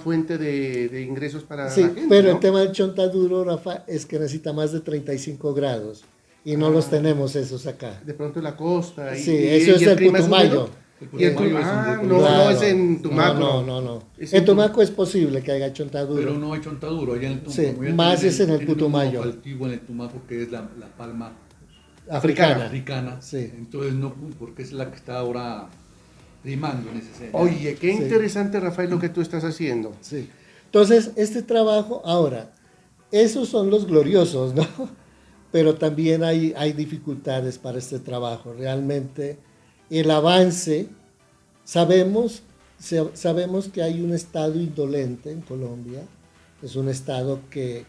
fuente de ingresos para Sí, la gente, pero ¿no? el tema del chontaduro, Rafa, es que necesita más de 35 grados y no los tenemos esos acá. De pronto la costa. Sí, eso es el el clima Putumayo. húmedo. Y el Putumayo clima- es un no, recurso. no es en Tumaco. No. Es En Tumaco es posible que haya chontaduro. Pero no hay chontaduro. Allá en el Sí, como ya más tienen- es en el tienen un Putumayo. cultivo en el Tumaco que es la palma Africana. africana. Sí. Entonces, no, porque es la que está ahora rimando en ese sentido. Oye, qué Sí. interesante, Rafael, lo que tú estás haciendo. Sí. Entonces, este trabajo, ahora, esos son los gloriosos, ¿no? Pero también hay dificultades para este trabajo. Realmente, el avance, sabemos que hay un estado indolente en Colombia, es un estado que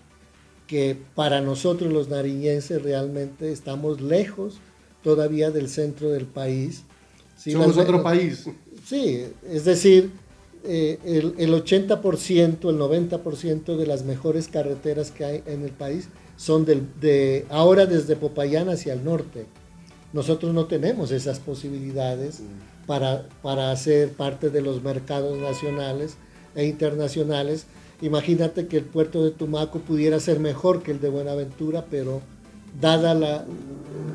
para nosotros los nariñenses realmente estamos lejos todavía del centro del país. Sí, Somos las- otro país. Sí, es decir, el 80%, el 90% de las mejores carreteras que hay en el país son ahora desde Popayán hacia el norte. Nosotros no tenemos esas posibilidades para ser parte de los mercados nacionales e internacionales. Imagínate que el puerto de Tumaco pudiera ser mejor que el de Buenaventura, pero dada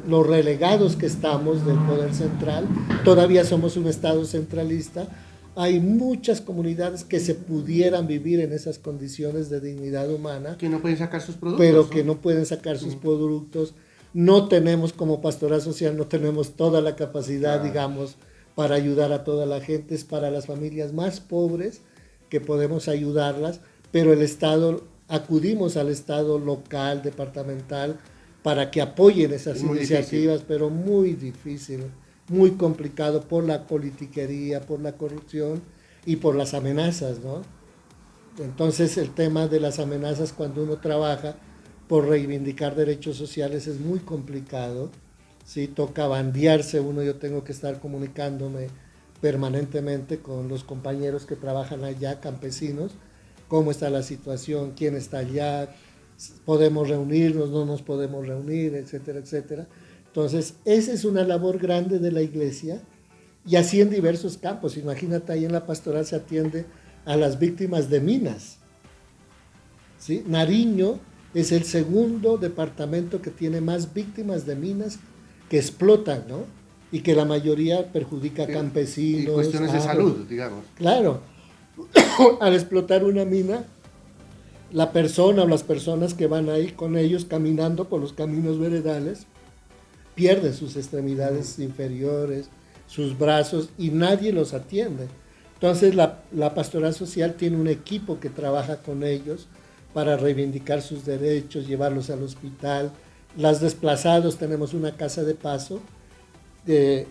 los relegados que estamos del poder central, todavía somos un estado centralista, hay muchas comunidades que se pudieran vivir en esas condiciones de dignidad humana, Que no pueden sacar sus productos. pero que no pueden sacar sus productos. No tenemos, como pastoral social, no tenemos toda la capacidad, digamos, para ayudar a toda la gente. Es para las familias más pobres que podemos ayudarlas, pero el Estado, acudimos al Estado local, departamental, para que apoyen esas Es muy iniciativas, pero muy difícil, muy complicado por la politiquería, por la corrupción y por las amenazas, ¿no? Entonces el tema de las amenazas cuando uno trabaja por reivindicar derechos sociales es muy complicado, ¿sí? Toca bandearse uno, yo tengo que estar comunicándome permanentemente con los compañeros que trabajan allá, campesinos, cómo está la situación, quién está allá, podemos reunirnos, no nos podemos reunir, etcétera, etcétera. Entonces, esa es una labor grande de la iglesia y así en diversos campos. Imagínate, ahí en la pastoral se atiende a las víctimas de minas. ¿Sí? Nariño es el segundo departamento que tiene más víctimas de minas que explotan, ¿no? Y que la mayoría perjudica a campesinos. Y cuestiones de salud, digamos. Claro. Al explotar una mina, la persona o las personas que van ahí con ellos caminando por los caminos veredales pierden sus extremidades inferiores, sus brazos y nadie los atiende. Entonces la pastoral social tiene un equipo que trabaja con ellos para reivindicar sus derechos, llevarlos al hospital, Las desplazados, tenemos una casa de paso de,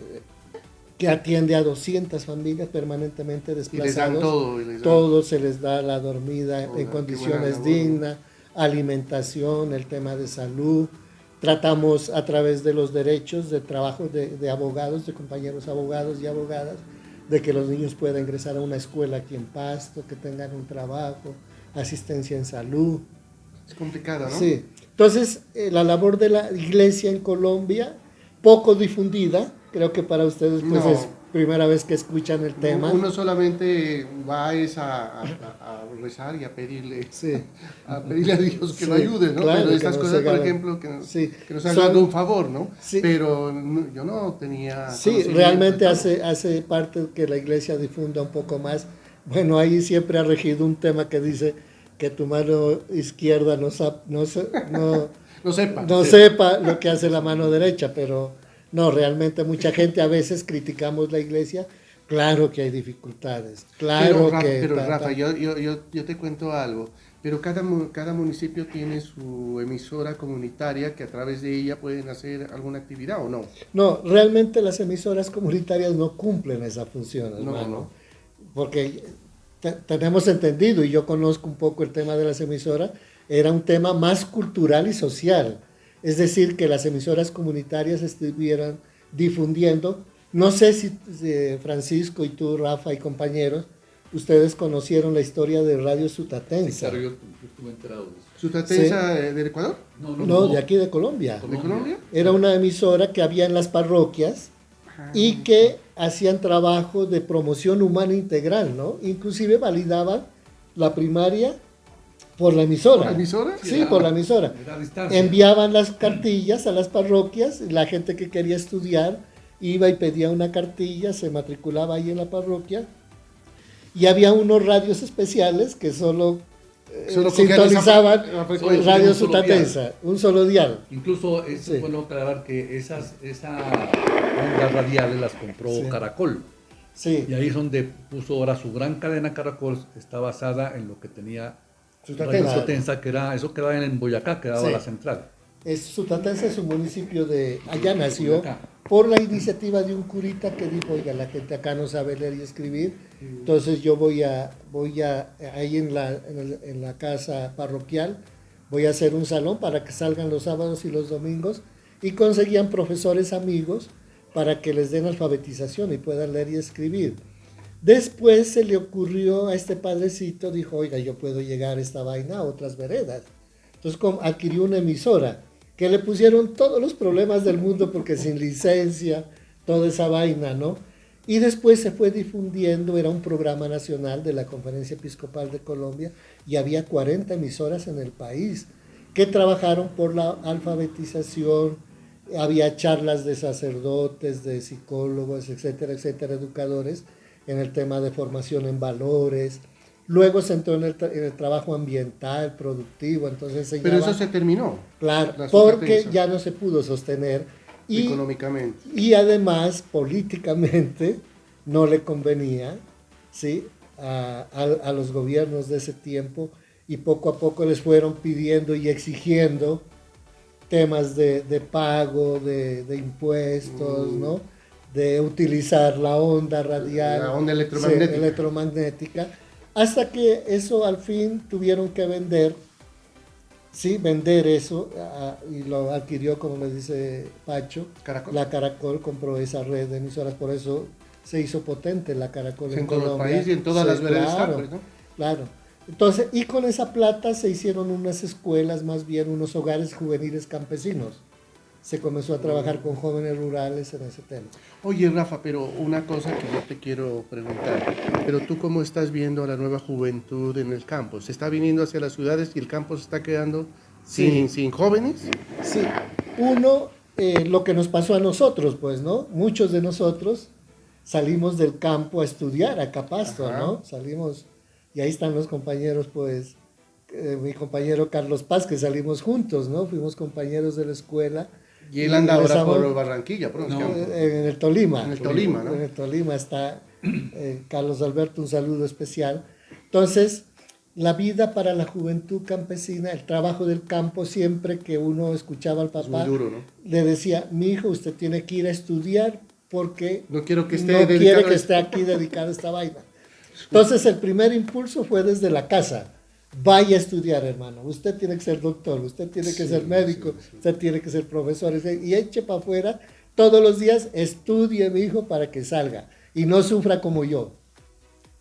que atiende a 200 familias permanentemente Y les dan desplazados. todo. Y les dan- Todo se les da la dormida Oh, en qué condiciones buena labor. dignas, alimentación, el tema de salud. Tratamos a través de los derechos de trabajo de abogados, de compañeros abogados y abogadas, de que los niños puedan ingresar a una escuela aquí en Pasto, que tengan un trabajo, asistencia en salud. Es complicado, ¿no? Sí. Entonces, la labor de la iglesia en Colombia, poco difundida, creo que para ustedes pues No. es primera vez que escuchan el tema. Uno solamente va es a rezar y a pedirle, Sí. a pedirle a Dios que Sí, lo ayude, ¿no? claro, Pero que estas nos cosas, por haga- ejemplo, sí. que nos hagan Son- un favor, ¿no? Sí. Pero yo no tenía Sí, conocimiento realmente de todo. hace parte que la iglesia difunda un poco más. Bueno, ahí siempre ha regido un tema que dice que tu mano izquierda No sepa. no sepa lo que hace la mano derecha, pero no, realmente mucha gente a veces criticamos la iglesia. Claro que hay dificultades, claro que... Pero Rafa, yo te cuento algo. Pero cada municipio tiene su emisora comunitaria que a través de ella pueden hacer alguna actividad o no. No, realmente las emisoras comunitarias no cumplen esa función, No, hermano. no. Porque tenemos entendido, y yo conozco un poco el tema de las emisoras, era un tema más cultural y social. Es decir, que las emisoras comunitarias estuvieran difundiendo. No sé si Francisco y tú, Rafa y compañeros, ustedes conocieron la historia de Radio Sí, Sutatensa. claro, yo estuve enterado de eso. ¿Sutatensa del Ecuador? No, de aquí de Colombia. ¿De Colombia? Era una emisora que había en las parroquias y que hacían trabajo de promoción humana integral, ¿no? Inclusive validaban la primaria por la emisora. ¿Por la emisora? Sí, Era- por la emisora. era a distancia. Enviaban las cartillas a las parroquias, y la gente que quería estudiar iba y pedía una cartilla, se matriculaba ahí en la parroquia, y había unos radios especiales que solo, Solo cogían sintonizaban esa frecuencia. Radio un solo Sutatensa, un solo dial. Incluso es Sí. bueno aclarar que esas ondas radiales las compró Sí. Caracol. Sí, Y ahí es donde puso ahora su gran cadena Caracol, está basada en lo que tenía Sutatensa. Radio Sutatensa, que era, eso quedaba en Boyacá, quedaba Sí. la central. Sutatensa es un municipio de, allá nació, Acá. por la iniciativa de un curita que dijo, oiga, la gente acá no sabe leer y escribir, entonces yo voy a ahí en la casa parroquial, voy a hacer un salón para que salgan los sábados y los domingos, y conseguían profesores amigos para que les den alfabetización y puedan leer y escribir. Después se le ocurrió a este padrecito, dijo, oiga, yo puedo llegar esta vaina a otras veredas. Entonces adquirió una emisora que le pusieron todos los problemas del mundo porque sin licencia, toda esa vaina, ¿no? Y después se fue difundiendo, era un programa nacional de la Conferencia Episcopal de Colombia y había 40 emisoras en el país que trabajaron por la alfabetización, había charlas de sacerdotes, de psicólogos, etcétera, etcétera, educadores en el tema de formación en valores. Luego se entró en el trabajo ambiental, productivo, entonces se Pero enseñaba... eso se terminó. Claro, la porque Sutatensa. ya no se pudo sostener y, Económicamente. y además políticamente no le convenía, ¿sí? a los gobiernos de ese tiempo y poco a poco les fueron pidiendo y exigiendo temas de pago, de impuestos, ¿no? De utilizar la onda radial, La onda sí, electromagnética. electromagnética, hasta que eso al fin tuvieron que vender, sí, vender eso, y lo adquirió, como le dice Pacho, Caracol. la Caracol compró esa red de emisoras, por eso se hizo potente la Caracol En todo el Colombia. país y en todas Sí, las veredas, claro, pues, ¿no? claro. Entonces, y con esa plata se hicieron unas escuelas, más bien unos hogares juveniles campesinos. Se comenzó a trabajar con jóvenes rurales en ese tema. Oye, Rafa, pero una cosa que yo te quiero preguntar. Pero tú, ¿cómo estás viendo a la nueva juventud en el campo? ¿Se está viniendo hacia las ciudades y el campo se está quedando sin jóvenes? Sí, uno, lo que nos pasó a nosotros, pues, ¿no? Muchos de nosotros salimos del campo a estudiar a Capasto, Ajá. ¿no? Salimos, y ahí están los compañeros, pues, mi compañero Carlos Paz, que salimos juntos, ¿no? Fuimos compañeros de la escuela. Y él anda ahora empezamos- por Barranquilla, por el No. campo. En el Tolima. En el Tolima, ¿no? En el Tolima está Carlos Alberto, un saludo especial. Entonces, la vida para la juventud campesina, el trabajo del campo, siempre que uno escuchaba al Es muy papá, duro, ¿no? le decía, mi hijo, usted tiene que ir a estudiar porque No quiero que esté no dedicado quiere a que esto. esté aquí dedicado a esta vaina. Entonces el primer impulso fue desde la casa. Vaya a estudiar, hermano. Usted tiene que ser doctor, usted tiene que ser médico, usted tiene que ser profesor. Y eche para afuera todos los días, estudie, mi hijo, para que salga. Y no sufra como yo.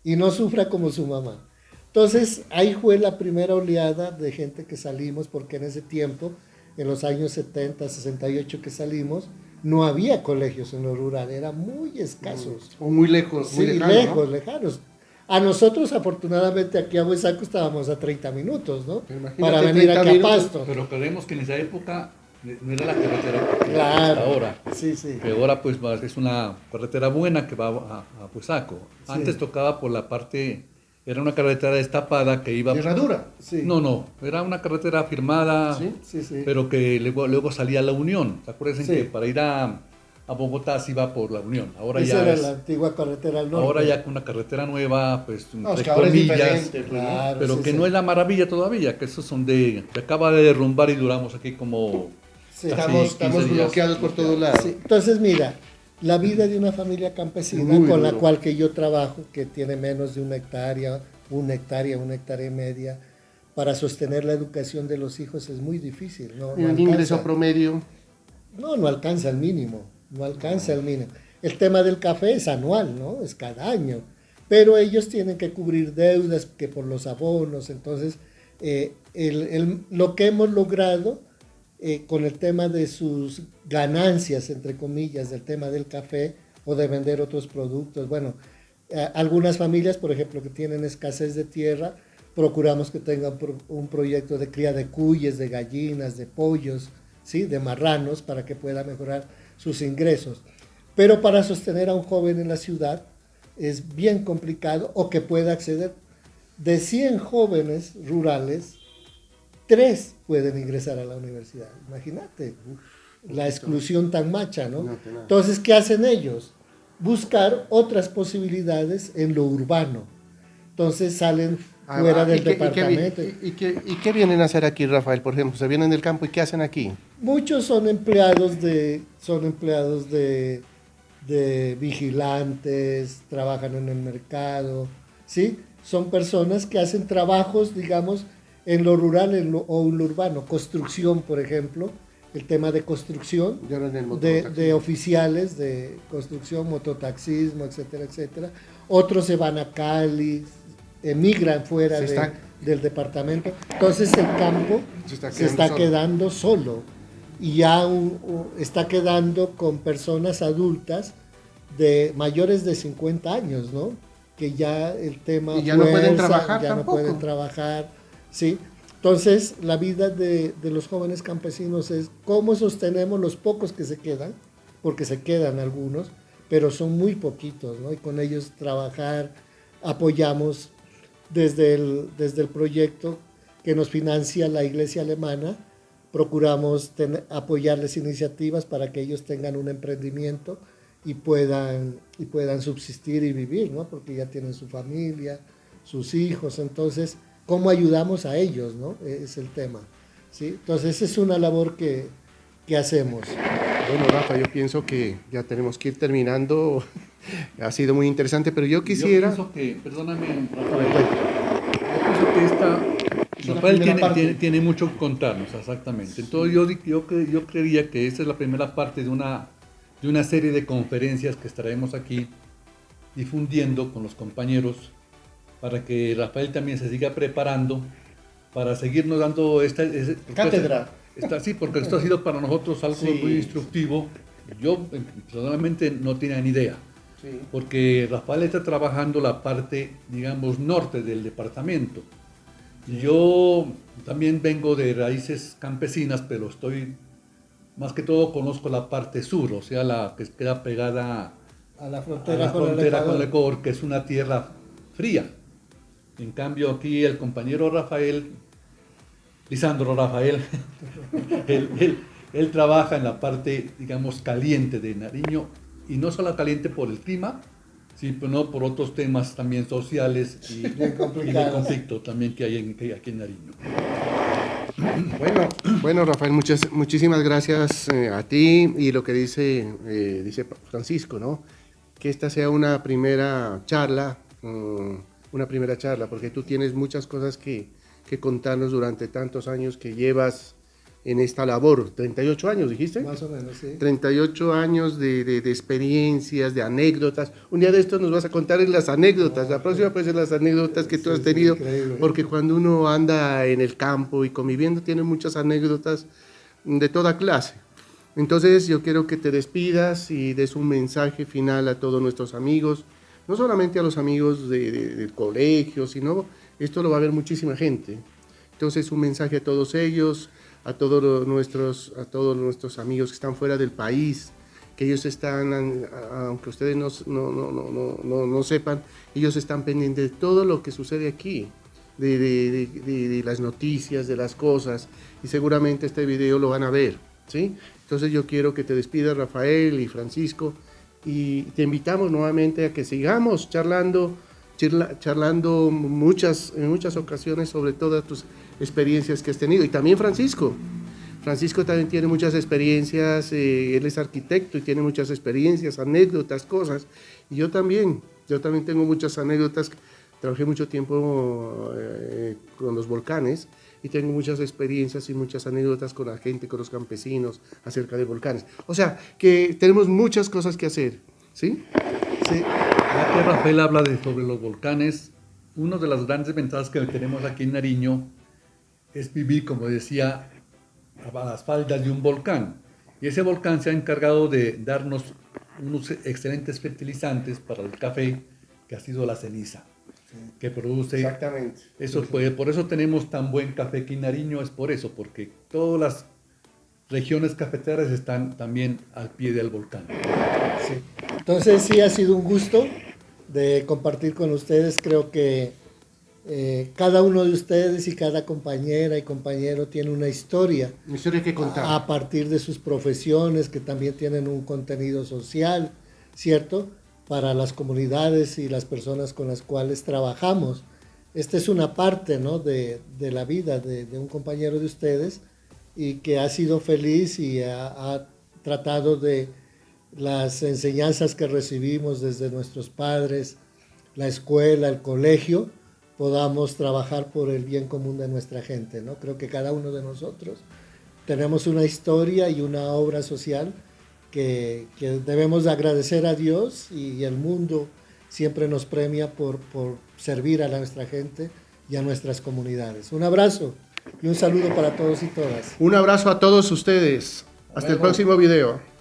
Y no sufra como su mamá. Entonces ahí fue la primera oleada de gente que salimos, porque en ese tiempo, en los años 70, 68 que salimos, no había colegios en lo rural, eran muy escasos. O muy lejos, muy Sí, lejano, lejos, ¿no? lejanos. A nosotros, afortunadamente, aquí a Huesaco estábamos a 30 minutos, ¿no? Pero imagínate, Para venir 30 aquí a minutos. Pasto. Pero creemos que en esa época no era la carretera que Claro. hasta ahora. Sí, sí. Que ahora pues es una carretera buena que va a Huesaco. Antes Sí. tocaba por la parte, era una carretera destapada que iba... De herradura. Sí. No, era una carretera firmada, ¿Sí? Sí, sí. pero que luego salía a la Unión. Acuérdense Sí. que para ir a Bogotá se iba por la Unión. Ahora Esa ya era es, la antigua carretera al norte. ahora ya con una carretera nueva, pues No, es entre que ahora es comillas, diferente, pues, ¿no? Claro, pero sí, que sí. no es la maravilla todavía, que esos son se acaba de derrumbar y duramos aquí como Sí. casi Estamos 15 días bloqueados por todos lados. Sí, entonces mira, la vida de una familia campesina Muy con la duro. cual que yo trabajo, que tiene menos de una hectárea y media, para sostener la educación de los hijos es muy difícil. No, no Un ingreso alcanza. promedio. No alcanza el mínimo, no alcanza el mínimo. El tema del café es anual, ¿no? Es cada año. Pero ellos tienen que cubrir deudas que por los abonos. Entonces, lo que hemos logrado con el tema de sus ganancias, entre comillas, del tema del café o de vender otros productos. Bueno, algunas familias, por ejemplo, que tienen escasez de tierra, procuramos que tengan un proyecto de cría de cuyes, de gallinas, de pollos, ¿sí? De marranos, para que pueda mejorar sus ingresos. Pero para sostener a un joven en la ciudad es bien complicado, o que pueda acceder. De 100 jóvenes rurales, 3 pueden ingresar a la universidad. Imagínate, la exclusión tan macha, ¿no? No, tenaz. Entonces, ¿qué hacen ellos? Buscar otras posibilidades en lo urbano. Entonces salen fuera del departamento. ¿Y qué vienen a hacer aquí, Rafael? Por ejemplo, se vienen del campo y ¿qué hacen aquí? Muchos son empleados de vigilantes, trabajan en el mercado, ¿sí? Son personas que hacen trabajos, digamos, en lo rural o en lo urbano. Construcción, por ejemplo, el tema de construcción, Ya no en el mototaxi. de oficiales de construcción, mototaxismo, etcétera, etcétera. Otros se van a Cali, emigran fuera del departamento. Entonces el campo se está quedando solo y ya está quedando con personas adultas de mayores de 50 años, ¿no? Que ya el tema Y ya no pueden trabajar ya tampoco. no pueden trabajar, ¿sí? Entonces, la vida de los jóvenes campesinos es cómo sostenemos los pocos que se quedan, porque se quedan algunos, pero son muy poquitos, ¿no? Y con ellos trabajar, apoyamos desde el proyecto que nos financia la Iglesia Alemana, procuramos apoyarles iniciativas para que ellos tengan un emprendimiento y puedan subsistir y vivir, ¿no? Porque ya tienen su familia, sus hijos, entonces, ¿cómo ayudamos a ellos, no? Es el tema, ¿sí? Entonces, esa es una labor que hacemos. Bueno, Rafa, yo pienso que ya tenemos que ir terminando. Ha sido muy interesante, pero yo quisiera... Yo pienso que, perdóname, Rafael, yo pienso que Rafael tiene mucho que contarnos, exactamente. Entonces yo creería que esta es la primera parte de una serie de conferencias que estaremos aquí difundiendo con los compañeros para que Rafael también se siga preparando para seguirnos dando Cátedra. Sí, porque esto ha sido para nosotros algo Sí. muy instructivo. Yo personalmente no tenía ni idea. Sí. Porque Rafael está trabajando la parte, digamos, norte del departamento. Yo también vengo de raíces campesinas, pero más que todo conozco la parte sur, o sea, la que queda pegada A la a frontera, la con, frontera con el Ecuador. Ecuador, que es una tierra fría. En cambio, aquí el compañero Rafael, Lisandro Rafael, él trabaja en la parte, digamos, caliente de Nariño, y no solo caliente por el clima, Sí, pero no por otros temas también sociales y de conflicto también que hay aquí en Nariño. Bueno, Rafael, muchísimas gracias a ti y lo que dice Francisco, ¿no? Que esta sea una primera charla, porque tú tienes muchas cosas que contarnos durante tantos años que llevas en esta labor. 38 años, ¿dijiste? Más o menos, sí. 38 años de experiencias, de anécdotas. Un día de estos nos vas a contar las anécdotas. La próxima puede ser las anécdotas que tú has tenido. Increíble. Porque cuando uno anda en el campo y conviviendo, tiene muchas anécdotas de toda clase. Entonces yo quiero que te despidas y des un mensaje final a todos nuestros amigos, no solamente a los amigos del colegio, sino esto lo va a ver muchísima gente. Entonces un mensaje a todos ellos, a todos nuestros amigos que están fuera del país, que ellos están, aunque ustedes no sepan, ellos están pendientes de todo lo que sucede aquí, de las noticias, de las cosas, y seguramente este video lo van a ver, ¿sí? Entonces yo quiero que te despidas, Rafael y Francisco, y te invitamos nuevamente a que sigamos charlando en muchas ocasiones sobre todas tus experiencias que has tenido. Y también Francisco también tiene muchas experiencias, él es arquitecto y tiene muchas experiencias, anécdotas, cosas. Y yo también tengo muchas anécdotas. Trabajé mucho tiempo con los volcanes y tengo muchas experiencias y muchas anécdotas con la gente, con los campesinos acerca de volcanes. O sea, que tenemos muchas cosas que hacer, ¿sí? Sí. Ya que Rafael habla sobre los volcanes, una de las grandes ventajas que tenemos aquí en Nariño es vivir, como decía, a las faldas de un volcán. Y ese volcán se ha encargado de darnos unos excelentes fertilizantes para el café, que ha sido la ceniza, que produce. Exactamente. Eso puede, por eso tenemos tan buen café aquí en Nariño, es por eso, porque todas las regiones cafeteras están también al pie del volcán. Sí. Entonces sí ha sido un gusto de compartir con ustedes. Creo que cada uno de ustedes y cada compañera y compañero tiene una historia que contar a partir de sus profesiones, que también tienen un contenido social, ¿cierto? Para las comunidades y las personas con las cuales trabajamos. Esta es una parte, ¿no?, de la vida de un compañero de ustedes y que ha sido feliz y ha tratado de las enseñanzas que recibimos desde nuestros padres, la escuela, el colegio, podamos trabajar por el bien común de nuestra gente, ¿no? Creo que cada uno de nosotros tenemos una historia y una obra social que debemos agradecer a Dios, y el mundo siempre nos premia por servir a nuestra gente y a nuestras comunidades. Un abrazo y un saludo para todos y todas. Un abrazo a todos ustedes. Hasta el próximo video.